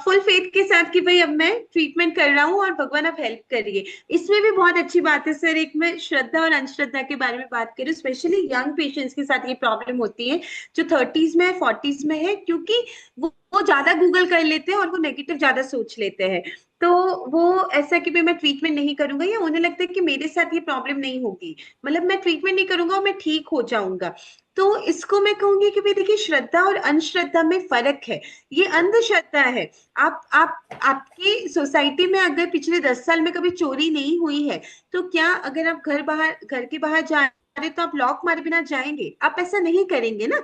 फुल फेथ के साथ कि भाई अब मैं ट्रीटमेंट कर रहा हूँ और भगवान आप हेल्प करिए। इसमें भी बहुत अच्छी बात है सर, एक मैं श्रद्धा और अंधश्रद्धा के बारे में बात करूँ, स्पेशली यंग पेशेंट्स के साथ ये प्रॉब्लम होती है, जो थर्टीज में है, फोर्टीज में है, क्योंकि वो ज्यादा गूगल कर लेते हैं और वो नेगेटिव ज्यादा सोच लेते हैं। तो वो ऐसा कि भाई मैं ट्रीटमेंट नहीं करूंगा, या उन्हें लगता है कि मेरे साथ ये प्रॉब्लम नहीं होगी, मतलब मैं ट्रीटमेंट नहीं करूंगा और मैं ठीक हो जाऊंगा। तो इसको मैं कहूंगी कि भाई देखिए, श्रद्धा और अंधश्रद्धा में फर्क है। ये अंधश्रद्धा है। आप आपकी सोसाइटी में अगर पिछले 10 साल में कभी चोरी नहीं हुई है, तो क्या अगर आप घर के बाहर जा रहे तो आप लॉक मारे बिना जाएंगे? आप ऐसा नहीं करेंगे ना।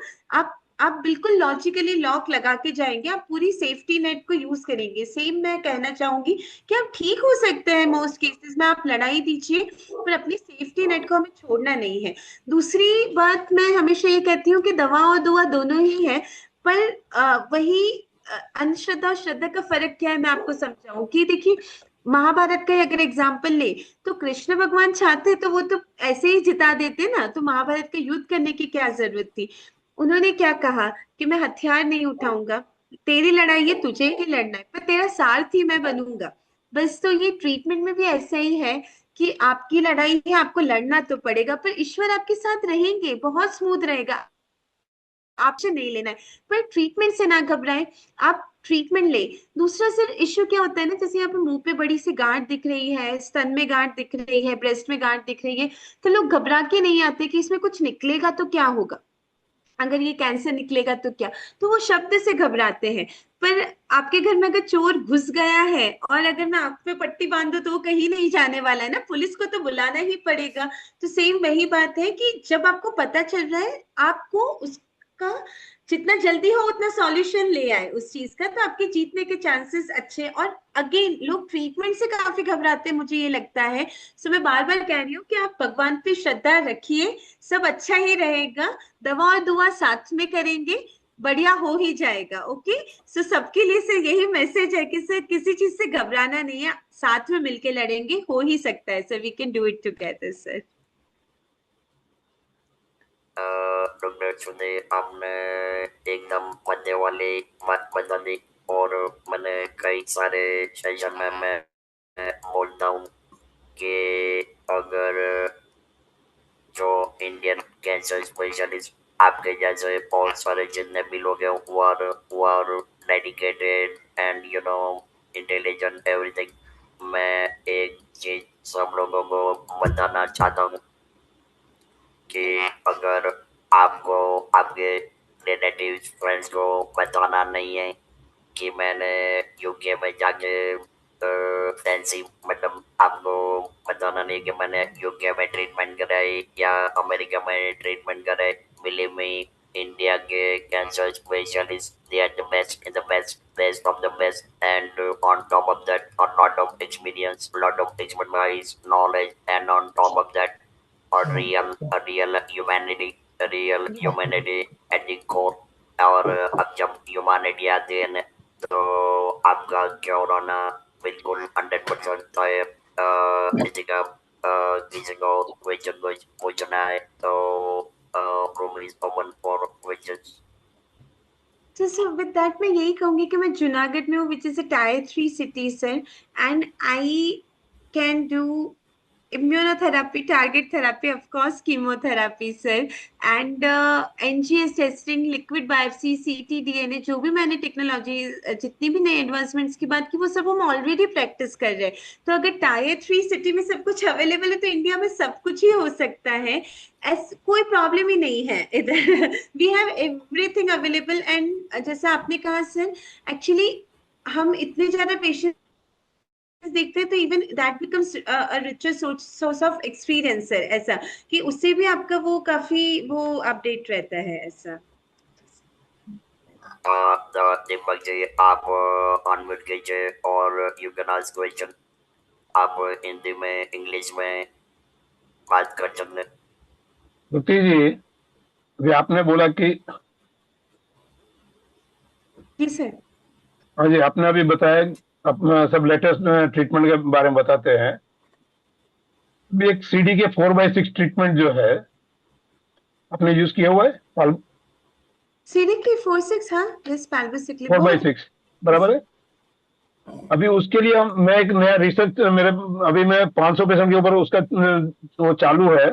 आप बिल्कुल लॉजिकली लॉक लगा के जाएंगे, आप पूरी सेफ्टी नेट को यूज करेंगे। सेम मैं कहना चाहूंगी कि आप ठीक हो सकते हैं मोस्ट केसेस में, आप लड़ाई दीजिए, पर अपनी सेफ्टी नेट को हमें छोड़ना नहीं है। दूसरी बात, मैं हमेशा ये कहती हूँ कि दवा और दुआ दोनों ही है, पर वही अंधश्रद्धा और श्रद्धा का फर्क क्या है, मैं आपको समझाऊं कि देखिए, महाभारत का ही अगर एग्जाम्पल ले, तो कृष्ण भगवान चाहते तो वो तो ऐसे ही जिता देते ना, तो महाभारत का युद्ध करने की क्या जरूरत थी? उन्होंने क्या कहा कि मैं हथियार नहीं उठाऊंगा, तेरी लड़ाई है, तुझे ही लड़ना है, पर तेरा सारथी मैं बनूंगा। बस, तो ये ट्रीटमेंट में भी ऐसा ही है कि आपकी लड़ाई है, आपको लड़ना तो पड़ेगा, पर ईश्वर आपके साथ रहेंगे, बहुत स्मूथ रहेगा। आपसे नहीं लेना है, पर ट्रीटमेंट से ना घबराएं, आप ट्रीटमेंट ले। दूसरा सर इश्यू क्या होता है ना, जैसे यहाँ पे मुंह पे बड़ी सी गांठ दिख रही है, स्तन में गांठ दिख रही है, ब्रेस्ट में गांठ दिख रही है, तो लोग घबरा के नहीं आते कि इसमें कुछ निकलेगा तो क्या होगा, अगर ये कैंसर निकलेगा तो क्या। तो वो शब्द से घबराते हैं। पर आपके घर में अगर चोर घुस गया है और अगर मैं आंख पे पट्टी बांधू तो वो कहीं नहीं जाने वाला है ना, पुलिस को तो बुलाना ही पड़ेगा। तो सेम वही बात है कि जब आपको पता चल रहा है, आपको उसका जितना जल्दी हो उतना सॉल्यूशन ले आए उस चीज का, तो आपके जीतने के चांसेस अच्छे। और अगेन, लोग ट्रीटमेंट से काफी घबराते हैं, मुझे ये लगता है। सो मैं बार बार कह रही हूँ कि आप भगवान पे श्रद्धा रखिए, सब अच्छा ही रहेगा। दवा और दुआ साथ में करेंगे, बढ़िया हो ही जाएगा। ओके। सो सबके लिए से यही मैसेज है कि सर किसी चीज से घबराना नहीं है, साथ में मिलके लड़ेंगे, हो ही सकता है sir, we can do it together sir. Doctor चुने आपने एकदम मजे वाली बात बता दी। और मैंने कई सारे सेशन में मैं बोलता हूँ कि अगर जो इंडियन कैंसर स्पेशलिस्ट आपके जैसे बहुत सारे जितने भी लोग हैं, वो are dedicated and intelligent everything. मैं एक चीज सब लोगों को बताना चाहता हूँ कि अगर आपको आपके रिलेटिव्स फ्रेंड्स को बताना नहीं है कि मैंने यूके में जाके फैंसी, मतलब आपको बताना नहीं कि मैंने यूके में ट्रीटमेंट कराई या अमेरिका में ट्रीटमेंट कराई। बिलीव मी, इंडिया के cancer specialist, they are the best in the best best of the best. And on top of that, a lot of experience, lot of expertise, knowledge, and on top of that, a real humanity, a real humanity at the core। और अब जब humanity आती है ना, तो आपका क्या होना बिल्कुल 100% तय है। किसी का किसी को क्वेश्चन को पूछना है तो work room is open for visits. So with that मैं यही कहूंगी कि मैं जूनागढ़ में हूँ, which is a tier 3 city sir, and I can do immunotherapy, target therapy, of course, chemotherapy, sir, and NGS testing, liquid biopsy, ctDNA, जो भी मैंने टेक्नोलॉजी, जितनी भी नए एडवांसमेंट्स की बात की, वो सब हम ऑलरेडी प्रैक्टिस कर रहे हैं। तो अगर टायर 3 सिटी में सब कुछ अवेलेबल है तो इंडिया में सब कुछ ही हो सकता है। कोई प्रॉब्लम ही नहीं है इधर। We have everything available, and जैसा आपने कहा सर, एक्चुअली हम इतने ज्यादा पेशेंट देखते हैं तो even that becomes a richer source of experience है, ऐसा कि उससे भी आपका वो काफी वो अपडेट रहता है ऐसा। दीपक जी, आप अनम्यूट कीजिए और यू कैन आस्क क्वेश्चन। आप हिंदी में, इंग्लिश में बात कर सकते हैं। श्रुति जी, अभी आपने बोला कि जी सर। हाँ जी, आपने अभी बताया अपना सब लेटेस्ट ट्रीटमेंट के बारे में बताते हैं। अभी एक CD के 4/6 ट्रीटमेंट जो है आपने यूज किया हुआ है? सीडी की 4/6, हाँ, यस, पैल्बोसिक्लिब 4/6 बराबर है। अभी उसके लिए मैं एक नया रिसर्च मेरे अभी मैं 500 पेशेंट के ऊपर उसका वो चालू है।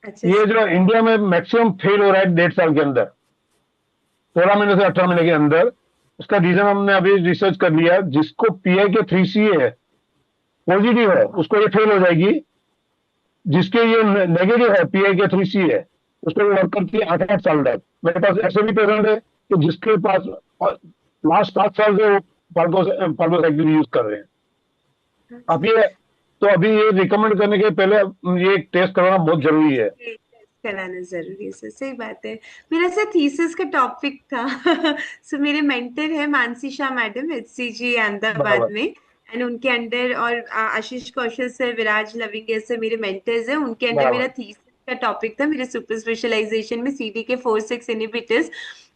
अच्छा ये सर। जो इंडिया में मैक्सिमम फेल हो रहा है 1.5 साल के अंदर, 16 महीने से 18 महीने के अंदर, उसका रीजन हमने अभी रिसर्च कर लिया। जिसको PIK 3C है, पॉजिटिव है, उसको ये फेल हो जाएगी। जिसके ये नेगेटिव है, PIK 3C है, उसको ये वर्क करती है 8 साल तक। मेरे पास ऐसे भी पेशेंट है कि जिसके पास लास्ट 7 साल से पाल्बोसाइक्लिन यूज कर रहे हैं। अभी ये रिकमेंड करने के पहले ये टेस्ट करवाना बहुत जरूरी है। कराना जरूरी है सर, सही बात है। मेरा सर थीसिस का टॉपिक था। सो मेरे मेंटर है मानसी शाह मैडम, HCG अहमदाबाद में, एंड उनके अंडर, और आशीष कौशल सर, विराज लविंगे सर मेरे मेंटर्स हैं। उनके अंडर मेरा थीसिस का टॉपिक था, मेरे सुपर स्पेशलाइजेशन में CDK 4/6 इनहिबिटर्स।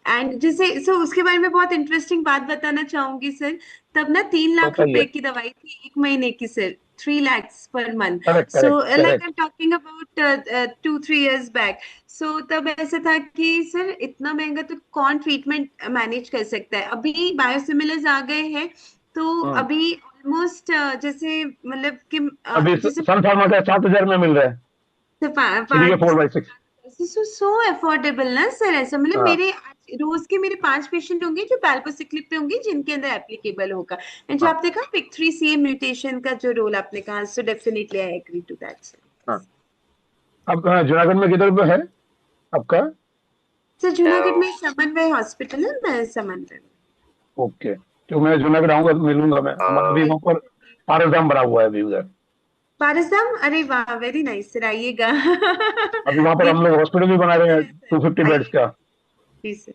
एंड जैसे सो उसके बारे में बहुत इंटरेस्टिंग बात बताना चाहूंगी सर। तब ना 3 लाख रुपए की दवाई थी 1 महीने की sir, 3 lakhs per month. So like I'm talking about 2-3 years back. So तब ऐसा था कि सर इतना महंगा तो कौन ट्रीटमेंट मैनेज कर सकता है। अभी बायोसिमिलर्स आ गए हैं, तो अभी ऑलमोस्ट जैसे मतलब कि अभी जैसे सन फार्मा का 7,000 में मिल रहा है CDK 4/6। सो अफोर्डेबल ना सर, ऐसा मतलब मेरे रोज के मेरे 5 पेशेंट होंगे जो पैल्बोसिक्लिब पे होंगे, जिनके अंदर एप्लीकेबल होगा। एंड जो आपने कहा PIK3CA म्यूटेशन का जो रोल आपने कहा, so definitely I agree to that sir. अब जूनागढ़ में किधर पे है आपका? सर जूनागढ़ में समन्वय हॉस्पिटल है, मैं समन्वय। ओके, तो मैं जूनागढ़ आऊंगा तो मिलूंगा मैं। हमारा भी वहाँ पर पारसधाम बना हुआ है अभी उधर। पारसधाम, अरे वाह, वेरी नाइस सर, आइएगा। अभी वहाँ पर हम लोग हॉस्पिटल भी बना रहे हैं 250 बेड्स का। जी sir.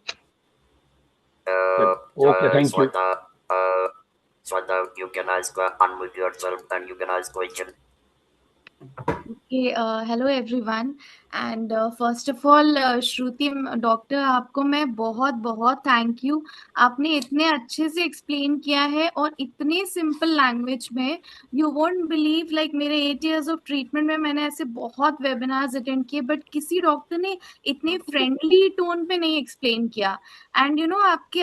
Okay, thank you. Swata, you can ask, unmute yourself and you can ask question. Okay, hello everyone, and first of all, Shruti doctor, आपको मैं बहुत बहुत थैंक यू। आपने इतने अच्छे से एक्सप्लेन किया है और इतने सिंपल लैंग्वेज में, यू वोंट बिलीव, लाइक मेरे 8 years ऑफ ट्रीटमेंट में मैंने ऐसे बहुत वेबिनार्स अटेंड किए, बट किसी डॉक्टर ने इतने फ्रेंडली टोन पे नहीं एक्सप्लेन किया। एंड यू नो, आपके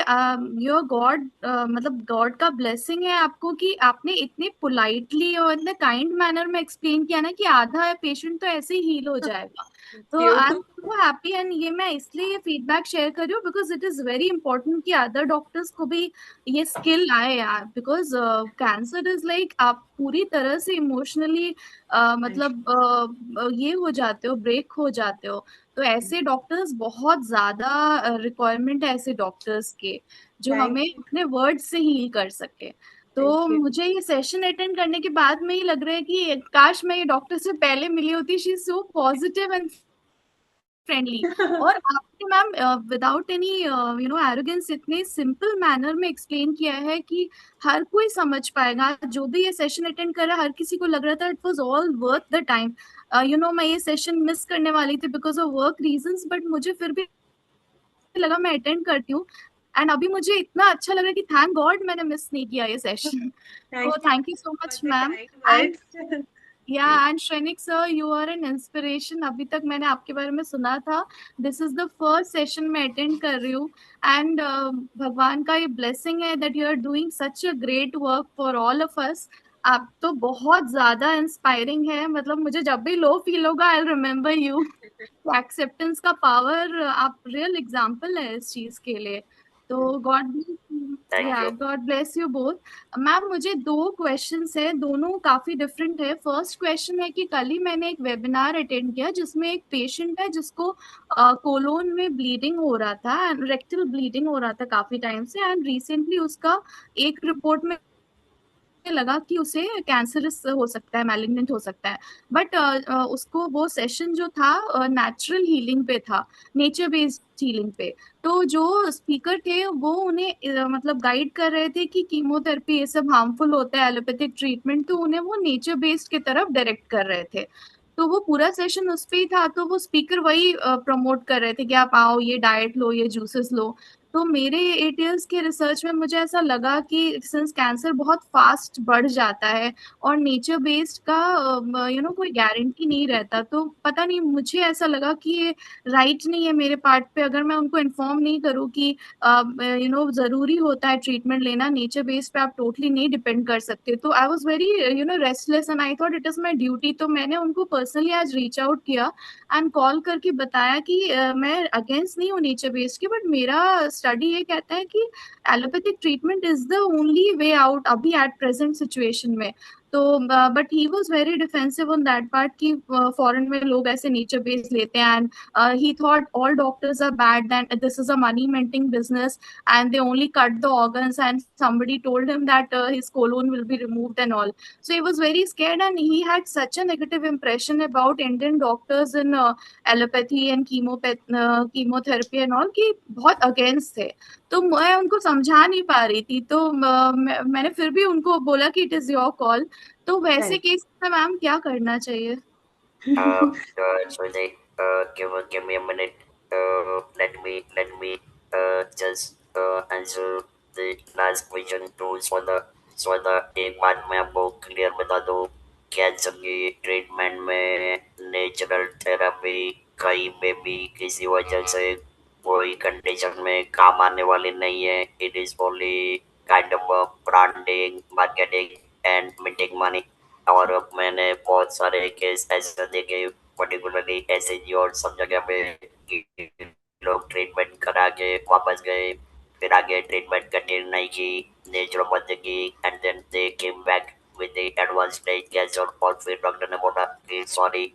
योर गॉड, मतलब गॉड का ब्लेसिंग है आपको कि आपने इतने पोलाइटली और इतने काइंड मैनर में एक्सप्लेन किया ना कि आधा पेशेंट तो ऐसे ही हील हो जाएगा। तो I am so happy, and ये मैं इसलिए ये फीडबैक शेयर कर रही हूँ because it is very important कि अदर डॉक्टर्स को भी ये स्किल आए यार, बिकॉज कैंसर इज लाइक आप पूरी तरह से इमोशनली मतलब ये हो जाते हो, ब्रेक हो जाते हो। तो ऐसे डॉक्टर्स बहुत ज्यादा रिक्वायरमेंट है, ऐसे डॉक्टर्स के जो हमें अपने वर्ड से हील कर सके। तो मुझे ये सेशन अटेंड करने के बाद में ही लग रहा है कि काश मैं ये डॉक्टर से पहले मिली होती। She is so positive and friendly. और आपने ma'am without any you know arrogance इतने सिंपल मैनर में एक्सप्लेन किया है कि हर कोई समझ पाएगा। जो भी ये सेशन अटेंड कर रहा है, हर किसी को लग रहा था it was all worth the time. You know, मैं ये सेशन मिस करने वाली थी because of work reasons, but मुझे फिर भी लगा मैं अटेंड करती हूँ। एंड अभी मुझे इतना अच्छा लग रहा है कि थैंक गॉड मैंने मिस नहीं किया ये सेशन। तो thank you so much ma'am. Yeah, and Shrenik sir, you are an inspiration. अभी तक मैंने आपके बारे में सुना था. This is the first session मैं attend कर रही हूँ. And भगवान का ये blessing है that you are doing such a great work for all of us. आप तो बहुत ज्यादा इंस्पायरिंग है. मतलब मुझे जब भी लो फील होगा आई रिमेम्बर यू. एक्सेप्टेंस का पावर, आप रियल एग्जाम्पल है इस चीज के लिए. तो गॉड थैंक या you. God bless you both. Ma'am मुझे 2 क्वेश्चंस है, दोनों काफी डिफरेंट है. फर्स्ट क्वेश्चन है कि कल ही मैंने एक वेबिनार अटेंड किया जिसमें एक पेशेंट है जिसको कोलोन में ब्लीडिंग हो रहा था, रेक्टल ब्लीडिंग हो रहा था काफी टाइम से. एंड रिसेंटली उसका एक रिपोर्ट में लगा कि उसे कैंसरस हो सकता है, मैलिग्नेंट हो सकता है. बट उसको वो सेशन जो था नेचुरल हीलिंग पे था, नेचर बेस्ड हीलिंग पे. तो जो स्पीकर थे वो उन्हें मतलब गाइड कर रहे थे कि कीमोथेरेपी ये सब हार्मफुल होता है, एलोपैथिक ट्रीटमेंट, तो उन्हें वो नेचर बेस्ड की तरफ डायरेक्ट कर रहे थे. तो वो पूरा सेशन उस पे ही था. तो वो स्पीकर वही प्रमोट कर रहे थे कि आप आओ, ये डाइट लो, ये जूसेस लो. तो मेरे 8 years के रिसर्च में मुझे ऐसा लगा कि सिंस कैंसर बहुत फास्ट बढ़ जाता है और नेचर बेस्ड का कोई गारंटी नहीं रहता, तो पता नहीं, मुझे ऐसा लगा कि ये राइट नहीं है मेरे पार्ट पे अगर मैं उनको इन्फॉर्म नहीं करूँ कि जरूरी होता है ट्रीटमेंट लेना, नेचर बेस्ड पे आप टोटली नहीं डिपेंड कर सकते. तो I was very restless and I thought it is my duty. तो मैंने उनको पर्सनली आज रीच आउट किया एंड कॉल करके बताया कि मैं अगेंस्ट नहीं हूँ नेचर बेस्ड की, बट मेरा स्टडी ये कहता है कि allopathic treatment is the only way out अभी एट प्रेजेंट सिचुएशन में. तो but he was very defensive on that part कि फॉरेन में लोग ऐसे नेचर बेस्ड लेते हैं. And he thought all doctors are bad, that this is a money minting business and they only cut the organs, and somebody told him that his colon will be removed and all. So he was very scared and he had such a negative impression about Indian doctors in allopathy and chemotherapy and all कि बहुत against थे. तो मैं उनको समझा नहीं पा रही थी. तो मैंने फिर भी उनको बोला कि इट इज योर कॉल. तो वैसे केस में मैम क्या करना चाहिए? Shruti, give me a minute. Let me just answer the last question too. So the एक बात मैं आपको क्लियर बता दूं, कैंसर की ट्रीटमेंट में नेचुरल थेरेपी कहीं पे भी किसी वजह से कोई कंडीशन में काम आने वाली नहीं है. It is only kind of branding, marketing and making money. और अब मैंने बहुत सारे केस ऐसे देखे, पर्टिकुलरली ऐसे जी और सब जगह पे कि लोग ट्रीटमेंट करा के वापस गए, फिर आगे ट्रीटमेंट कंटिन्यू नहीं की, नेचुरोपैथी की, and then they came back with the advance stage cancer. और फिर डॉक्टर ने बोला कि सॉरी,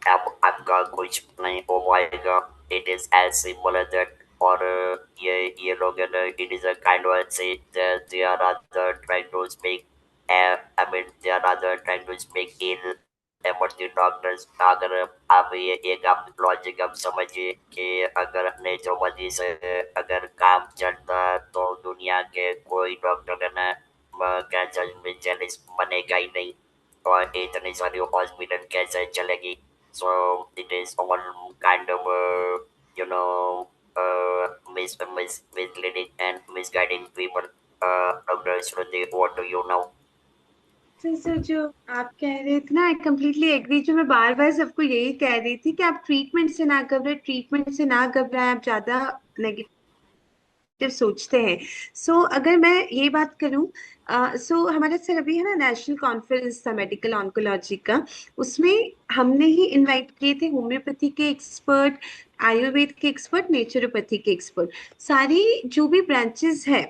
अब आपका कुछ नहीं हो पाएगा. It is as simple as that. और ये लोग it is a kind of say they are rather trying to speak, I mean they are rather trying to speak ill about the doctors. अगर आप ये एक आप लॉजिक आप समझिए कि अगर नेचुरोपैथी से अगर काम चलता तो दुनिया के कोई डॉक्टर ना कैंसर स्पेशलिस्ट बनेगा ही नहीं, और इतनी सारी हॉस्पिटल कैसे चलेगी. So it is all kind of you know misleading and misguiding people. Dr. Shruti, what do you know? Sir जो आप कह रहे थे ना, आई कम्प्लीटली एग्री. जो मैं बार बार सबको यही कह रही थी कि आप ट्रीटमेंट से ना घबराएं, ट्रीटमेंट से ना घबराएं. आप ज्यादा नेगेटिव सोचते हैं. सो अगर मैं ये बात करूं, सो हमारा सर अभी है ना नेशनल कॉन्फ्रेंस था मेडिकल ऑन्कोलॉजी का, उसमें हमने ही इनवाइट किए थे होम्योपैथी के एक्सपर्ट, आयुर्वेद के एक्सपर्ट, नेचुरोपैथी के एक्सपर्ट. सारी जो भी ब्रांचेस है,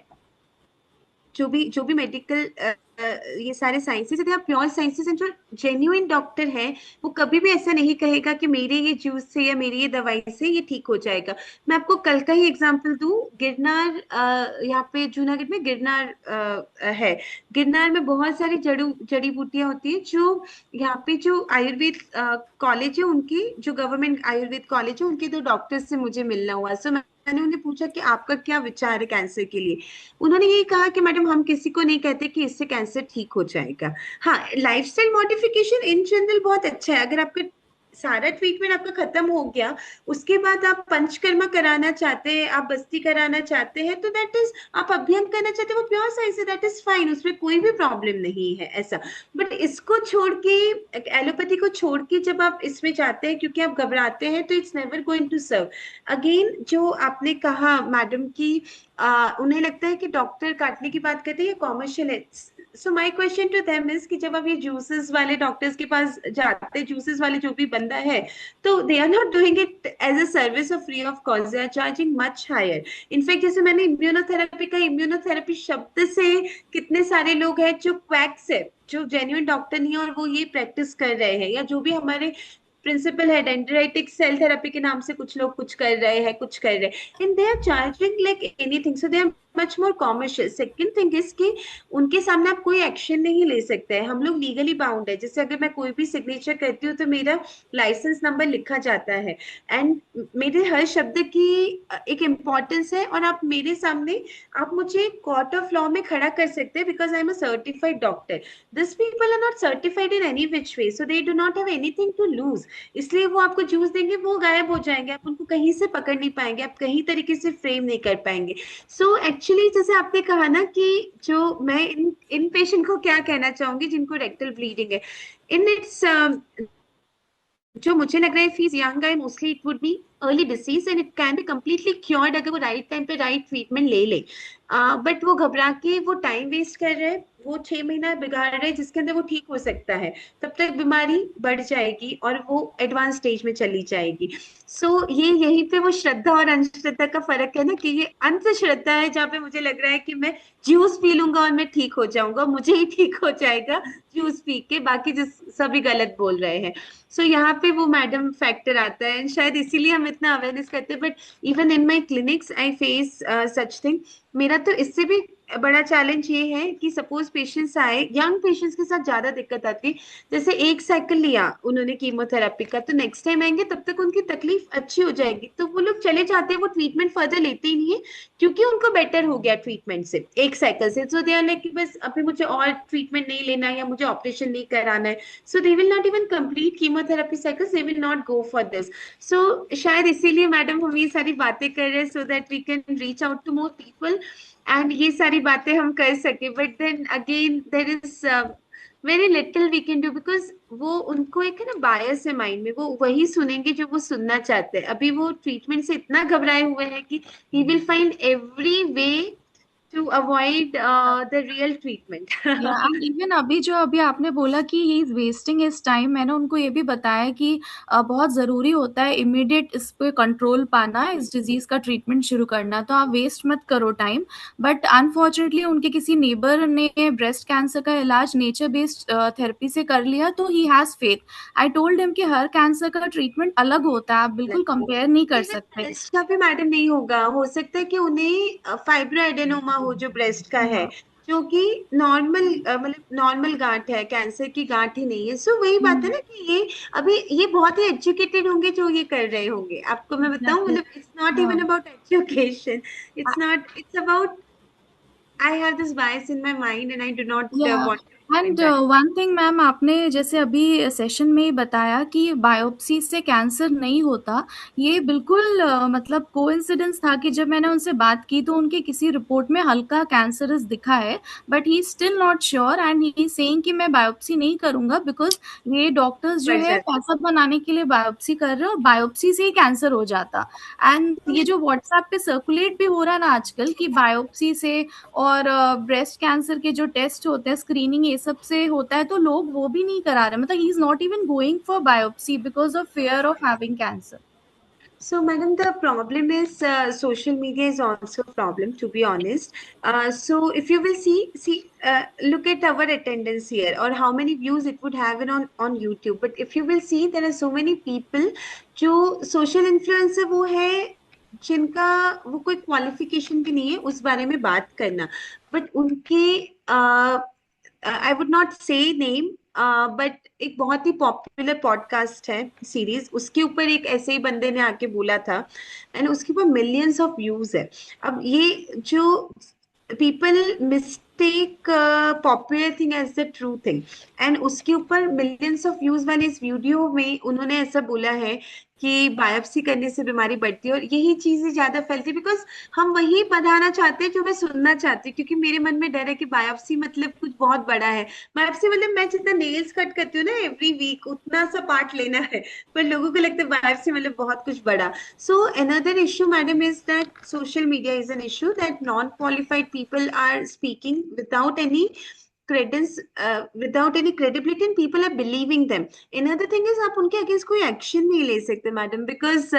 जो भी मेडिकल ये सारे साइंसेस है, प्योर साइंसेस हैं. जो जेन्युइन डॉक्टर है वो कभी भी ऐसा नहीं कहेगा कि मेरे ये जूस से या मेरी ये दवाई से ये ठीक हो जाएगा. मैं आपको कल का ही एग्जांपल दूं. गिरनार, यहाँ पे जूनागढ़ में गिरनार है. गिरनार में बहुत सारी जड़ी बूटियां होती हैं. जो यहाँ पे जो आयुर्वेद कॉलेज है, उनकी जो गवर्नमेंट आयुर्वेद कॉलेज है, उनके 2 डॉक्टर्स से मुझे मिलना हुआ. सो मैंने उन्हें पूछा कि आपका क्या विचार है कैंसर के लिए. उन्होंने यही कहा कि मैडम हम किसी को नहीं कहते कि इससे कैंसर ठीक हो जाएगा. हाँ, लाइफस्टाइल मॉडिफिकेशन इन जनरल बहुत अच्छा है. अगर आपका सारा ट्रीटमेंट आपका खत्म हो गया, उसके बाद आप पंचकर्मा कराना चाहते हैं, आप बस्ती कराना चाहते हैं, तो दैट इज, आप अभियंग करना चाहते हैं, वो प्योर साइंस है, दैट इज फाइन, उसमें कोई भी प्रॉब्लम नहीं है ऐसा। बट इसको छोड़ के, एलोपैथी को छोड़ के जब आप इसमें जाते हैं क्योंकि आप घबराते हैं, तो it's never going to serve. Again जो आपने कहा मैडम की उन्हें लगता है कि डॉक्टर काटने की बात करते हैं ये कॉमर्शियल है। So my question to them is कि जब आप ये जूसेस वाले डॉक्टर्स के पास जाते हैं, जूसेस वाले जो भी बंदा है, तो they are not doing it as a service और free of cost, they are charging much higher. In fact जैसे मैंने इम्यूनोथेरेपी का, इम्यूनोथेरेपी शब्द से कितने सारे लोग हैं जो क्वैक्स है, जो जेन्युइन डॉक्टर नहीं है और वो ये प्रैक्टिस कर रहे हैं, या जो भी हमारे प्रिंसिपल है डेंड्राइटिक सेल थेरेपी के नाम से कुछ लोग कुछ कर रहे हैं, कुछ कर रहे हैं, and they are charging like anything, so they are much more commercial. Second thing is कि उनके सामने आप कोई एक्शन नहीं ले सकते हैं, हम लोग लीगली बाउंड है। जैसे अगर मैं कोई भी सिग्नेचर करती हूँ तो मेरा लाइसेंस नंबर लिखा जाता है, एंड मेरे हर शब्द की एक इम्पोर्टेंस है, और आप मेरे सामने, आप मुझे कोर्ट ऑफ लॉ में खड़ा कर सकते हैं because I am a certified doctor. This people are not certified in any which way, so they do not have anything to lose. इसलिए वो आपको जूस देंगे, वो गायब हो जाएंगे, आप उनको कहीं से पकड़ नहीं पाएंगे, आप कहीं तरीके से फ्रेम नहीं कर पाएंगे। सो एक्चुअली जैसे आपने कहा ना कि जो मैं इन पेशेंट को क्या कहना चाहूंगी जिनको रेक्टल ब्लीडिंग है, इन इट्स जो मुझे लग रहा है, fees young guy mostly it would be early disease and it can be completely cured अगर वो राइट टाइम पे राइट ट्रीटमेंट ले ले। बट वो घबरा के वो टाइम वेस्ट कर रहे हैं, वो 6 महीना बिगाड़ रहे हैं जिसके अंदर वो ठीक हो सकता है, तब तक बीमारी बढ़ जाएगी और वो एडवांस स्टेज में चली जाएगी। सो ये यहीं पे वो श्रद्धा और अंधश्रद्धा का फर्क है ना, कि ये अंधश्रद्धा है जहाँ पे मुझे लग रहा है कि मैं जूस पी लूंगा और मैं ठीक हो जाऊंगा, मुझे ही ठीक हो जाएगा जूस पी के, बाकी जिस सभी गलत बोल रहे हैं। सो यहाँ पे वो मैडम फैक्टर आता है, and शायद इसीलिए हम इतना अवेयरनेस करते हैं। But even in my clinics I face such thing. मेरा तो इससे भी बड़ा चैलेंज ये है कि सपोज पेशेंट्स आए, यंग पेशेंट्स के साथ ज्यादा दिक्कत आती है, जैसे एक साइकिल लिया उन्होंने कीमोथेरेपी का, तो नेक्स्ट टाइम आएंगे तब तक उनकी तकलीफ अच्छी हो जाएगी, तो वो लोग चले जाते हैं, वो ट्रीटमेंट फर्दर लेते ही नहीं है, क्योंकि उनको बेटर हो गया ट्रीटमेंट से, एक साइकिल से। सो दे आर लाइक कि बस अभी मुझे और ट्रीटमेंट नहीं लेना है या मुझे ऑपरेशन नहीं कराना है, so they will not even complete chemotherapy cycle, they will not go for this. So शायद इसीलिए मैडम हम ये सारी बातें कर रहे हैं, so that we can reach out to more people and ये सारी बातें हम कर सके। But then again there is very little we can do, because वो उनको एक है ना बायस है माइंड में, वो वही सुनेंगे जो वो सुनना चाहते हैं। अभी वो ट्रीटमेंट से इतना घबराए हुए हैं कि he will find every way to avoid the real treatment. या एंड इवन अभी जो अभी आपने बोला कि he is wasting his time, मैंने उनको ये भी बताया कि बहुत ज़रूरी होता है इमीडिएट इस पे कंट्रोल पाना, इस डिजीज़ का ट्रीटमेंट शुरू करना, तो आप वेस्ट मत करो टाइम। बट अनफॉर्चुनेटली उनके किसी नेबर ने ब्रेस्ट कैंसर का इलाज नेचर बेस्ड थेरेपी से कर लिया, तो he has faith. I told him कि हर कैंसर का ट्रीटमेंट अलग होता है, आप बिल्कुल कंपेयर नहीं कर सकते। ब्रेस्ट का भी मैडम नहीं होगा, हो सकता है कि उन्हें फाइब्रोएडेनोमा हो जो ब्रेस्ट का है, जो कि नॉर्मल मतलब नॉर्मल गांठ है, कैंसर की गांठ ही नहीं है। सो वही बात है ना कि ये अभी ये बहुत ही एजुकेटेड होंगे जो ये कर रहे होंगे, आपको मैं बताऊं, मतलब it's not even about education, it's not, it's about I have this bias in my mind and I do not want and one thing ma'am, आपने जैसे अभी सेशन में ही बताया कि बायोप्सी से कैंसर नहीं होता, ये बिल्कुल मतलब कोइंसिडेंस था कि जब मैंने उनसे बात की तो उनके किसी रिपोर्ट में हल्का कैंसरस दिखा है, but he still not sure and he is saying कि मैं बायोप्सी नहीं करूंगा बिकॉज ये डॉक्टर्स जो है पैसा बनाने के लिए बायोप्सी कर रहे हैं और बायोप्सी से ही कैंसर हो जाता। एंड ये जो व्हाट्सएप पे सर्कुलेट भी हो रहा है ना आजकल कि बायोप्सी से और ब्रेस्ट कैंसर के जो टेस्ट होते हैं, स्क्रीनिंग ये सब से होता है, तो लोग वो भी नहीं करा रहे, मतलब he is not even going for biopsy because of fear of having cancer. So, madam, the problem is social media is also a problem, to be honest. So, if you will look at our attendance here or how many views it would have on YouTube. But if you will see, there are so many people जो social influencer वो है जिनका वो कोई qualification भी नहीं है उस बारे में बात करना, बट उनके आई वुड नॉट से नेम, बट एक बहुत ही पॉपुलर पॉडकास्ट है सीरीज, उसके ऊपर एक ऐसे ही बंदे ने आके बोला था एंड उसके ऊपर मिलियंस ऑफ व्यूज है। अब ये जो people take popular thing as the true thing, and उसके ऊपर मिलियंस ऑफ व्यूज वाले इस वीडियो में उन्होंने ऐसा बोला है कि बायोप्सी करने से बीमारी बढ़ती है, और यही चीजें ज्यादा फैलती है बिकॉज हम वही बताना चाहते हैं जो मैं सुनना चाहती हूँ, क्योंकि मेरे मन में डर है कि बायोप्सी मतलब कुछ बहुत बड़ा है। बायोप्सी मतलब मैं जितना नेल्स कट करती हूँ ना एवरी वीक, उतना सा पार्ट लेना है, पर लोगों को लगता है बायोप्सी मतलब बहुत कुछ बड़ा। So another issue, madam, is that social media is an issue that non-qualified people are speaking without any credibility, and people are believing them. Another thing is आप उनके अगेंस्ट कोई एक्शन नहीं ले सकते madam, because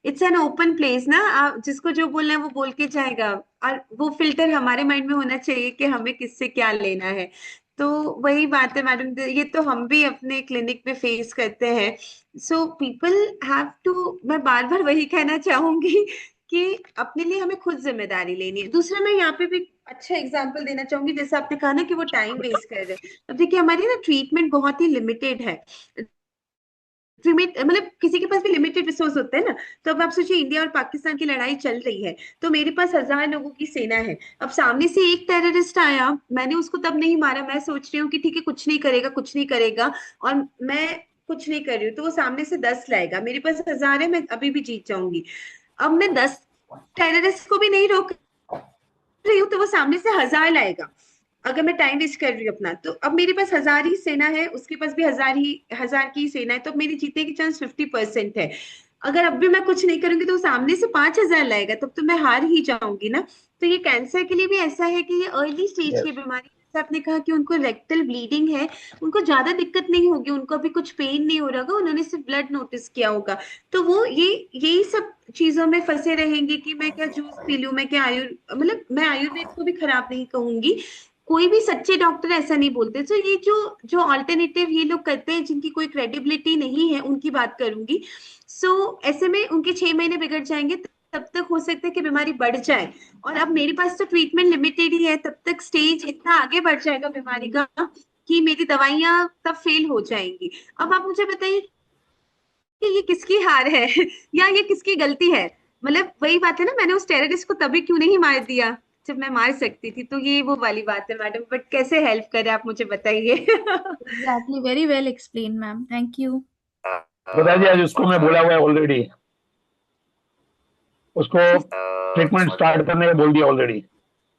it's an open place ना, आप जिसको जो बोलना है वो बोल के जाएगा, और वो फिल्टर हमारे माइंड में होना चाहिए कि हमें किससे क्या लेना है। तो वही बात है मैडम, ये तो हम भी अपने क्लिनिक में फेस करते हैं। सो पीपल हैव टू, मैं बार बार वही कहना चाहूंगी कि अपने लिए हमें खुद जिम्मेदारी लेनी है। दूसरा मैं यहाँ पे भी अच्छा एग्जांपल देना चाहूंगी, जैसे आपने कहा ना कि वो टाइम वेस्ट कर रहे हैं। अब देखिए हमारी ना ट्रीटमेंट बहुत ही लिमिटेड है, मतलब किसी के पास भी लिमिटेड रिसोर्स होते हैं ना। तो अब आप सोचिए इंडिया और पाकिस्तान की लड़ाई चल रही है, तो मेरे पास 1000 लोगों की सेना है। अब सामने से एक टेररिस्ट आया, मैंने उसको तब नहीं मारा, मैं सोच रही हूँ कि ठीक है कुछ नहीं करेगा, कुछ नहीं करेगा, और मैं कुछ नहीं कर रही हूँ, तो वो सामने से 10 लाएगा, मेरे पास 1000 है, मैं अभी भी जीत जाऊंगी। अब मैं 10 टेररिस्ट को भी नहीं रोक रही हूँ, तो वो सामने से 1000 लाएगा। अगर मैं टाइम वेस्ट कर रही हूँ अपना, तो अब मेरे पास 1000 ही सेना है, उसके पास भी 1000 की सेना है, तो अब मेरी जीतने की चांस 50% है। अगर अब भी मैं कुछ नहीं करूंगी तो वो सामने से 5000 लाएगा, तब तो मैं हार ही जाऊंगी ना। तो ये कैंसर के लिए भी ऐसा है कि ये अर्ली स्टेज की Yes. बीमारी, जैसे आपने कहा कि उनको रेक्टल ब्लीडिंग है, उनको ज्यादा दिक्कत नहीं होगी, उनको अभी कुछ पेन नहीं हो रहा होगा, उन्होंने सिर्फ ब्लड नोटिस किया होगा। तो वो ये यही सब चीजों में फंसे रहेंगे कि मैं क्या जूस पी लूं, मैं क्या मतलब मैं आयुर्वेद को भी खराब नहीं कहूंगी, कोई भी सच्चे डॉक्टर ऐसा नहीं बोलते। तो ये जो जो ऑल्टरनेटिव ये लोग करते हैं जिनकी कोई क्रेडिबिलिटी नहीं है, उनकी बात करूंगी। सो ऐसे में उनके 6 महीने बिगड़ जाएंगे, तब तक हो सकता है कि बीमारी बढ़ जाए, और अब मेरे पास तो ट्रीटमेंट लिमिटेड ही है, तब तक स्टेज इतना आगे बढ़ जाएगा बीमारी का कि मेरी दवाइयां तब फेल हो जाएंगी। अब आप मुझे बताइए कि ये किसकी हार है या ये किसकी गलती है। मतलब वही बात है ना, मैंने उस टेररिस्ट को तभी क्यों नहीं मार दिया जब मैं मार सकती थी। तो ये वो वाली बात है मैडम, बट कैसे हेल्प करें आप मुझे बताइए। Exactly, very well explained, ma'am. Thank you. बताइए, आज For उसको मैं बोला the हुआ है ऑलरेडी, उसको ट्रीटमेंट for स्टार्ट the करने का बोल दिया ऑलरेडी।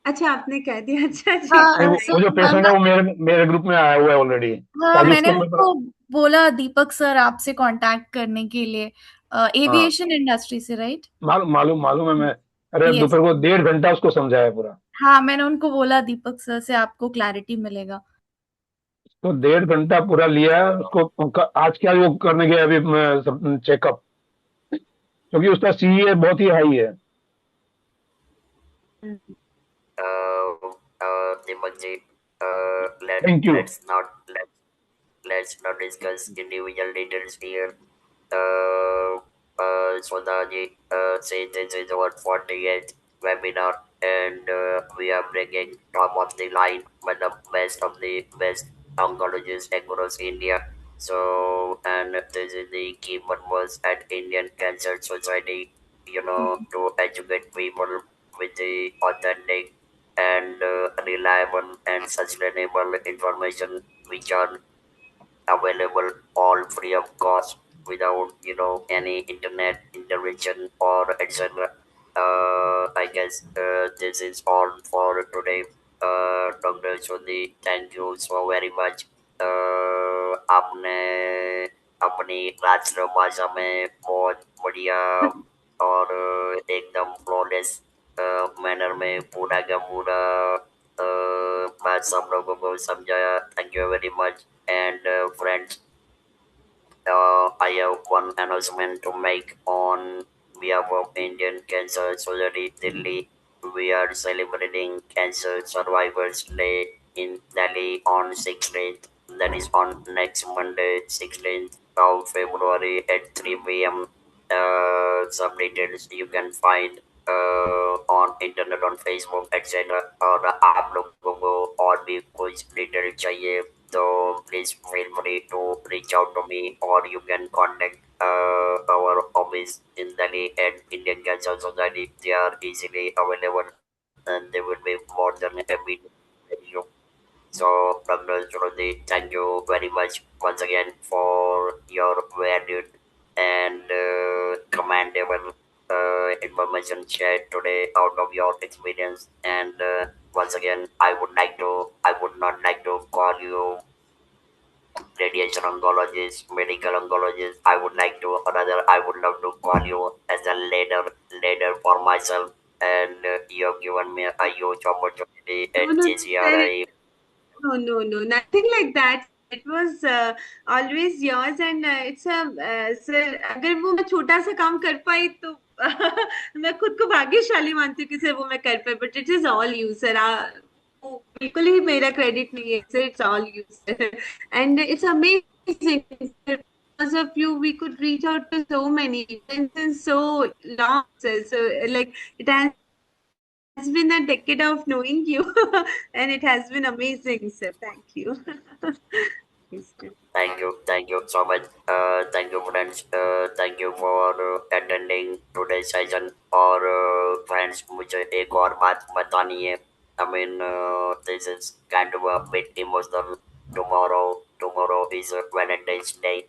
अच्छा आपने कह दिया, अच्छा जी। So, वो जो पेशेंट है वो मेरे ग्रुप में आया हुआ है ऑलरेडी, तो हाँ, आज मैंने उसको मैं उनको बोला दीपक सर आपसे कांटेक्ट करने के लिए, हाँ, एविएशन इंडस्ट्री से, राइट? मालूम मालूम मालूम है। मैं अरे यस। दोपहर को 1.5 घंटा उसको समझाया पूरा। हाँ, मैंने उनको बोला दीपक सर से आपको क्लैरिटी मिलेगा। तो 1.5 घंटा पूरा लिया है उसको। आज क्या वो करने गया अभी चेकअप, क्योंकि उसका सीई बहुत ही हाई है। Deepak thank you. let's not discuss individual details here. So say this is our 48th webinar, and we are bringing top of the line but the best of the best oncologists across India. So, and this is the key purpose at Indian Cancer Society, to educate people with the authentic and reliable and sustainable information which are available all free of cost without any internet intervention or etc. I guess this is all for today. Dr. Shodhi, thank you so very much. आपने अपनी राष्ट्रभाषा में बहुत बढ़िया और एकदम flawless manner में पूरा का पूरा बात सब लोगों को समझाया। Thank you very much. And friends, I have one announcement to make on behalf of Indian Cancer Society Delhi. We are celebrating Cancer Survivors Day in Delhi on 16th. That is on next Monday, 16th of February at 3 p.m. Some details you can find on internet, on Facebook, etc. और आप लोगों को और भी कुछ detail चाहिए तो please feel free to reach out to me, or you can contact our office in Delhi at Indian Cancer Society. They are easily available and they will be more than happy. So, Dr. Shruti, thank you very much once again for your valued and commendable information shared today out of your experience. And once again, I would not like to call you radiation oncologist, medical oncologist. I would like to, or rather, I would love to call you as a leader for myself. And you have given me a huge opportunity No, at no, sir. JCRI. No, nothing like that. It was always yours, and it's a sir. अगर वो मैं छोटा सा काम कर पाई तो मैं खुद को भाग्यशाली मानती हूँ कि सर वो मैं कर पाई. But it is all you, sir. वो बिल्कुल ही मेरा क्रेडिट नहीं है, sir. It's all you, sir. And it's amazing. Sir. Because of you, we could reach out to so many friends in so long, sir. So like it has been a decade of knowing you, and it has been amazing, sir. Thank you. Yes, sir. Thank you so much. Thank you, friends. Thank you for attending today's session. और friends, मुझे एक और बात बतानी है. I mean, this is kind of a bit emotional. Tomorrow is Valentine's Day.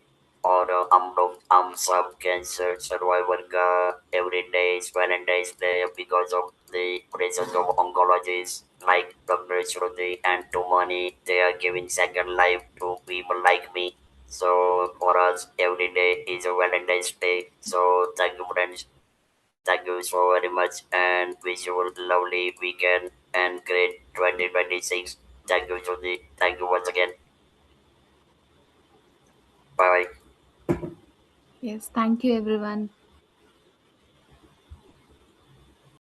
और हम सब कैंसर सर्वाइवर का every day is Valentine's Day because of the presence of oncologists like Dr. Shruti and Tumani. They are giving second life to people like me. So for us, every day is a Valentine's Day. So thank you, friends. Thank you so very much, and wish you a lovely weekend and great 2026. Thank you, Shruti. Thank you once again. Bye bye. Yes, thank you everyone.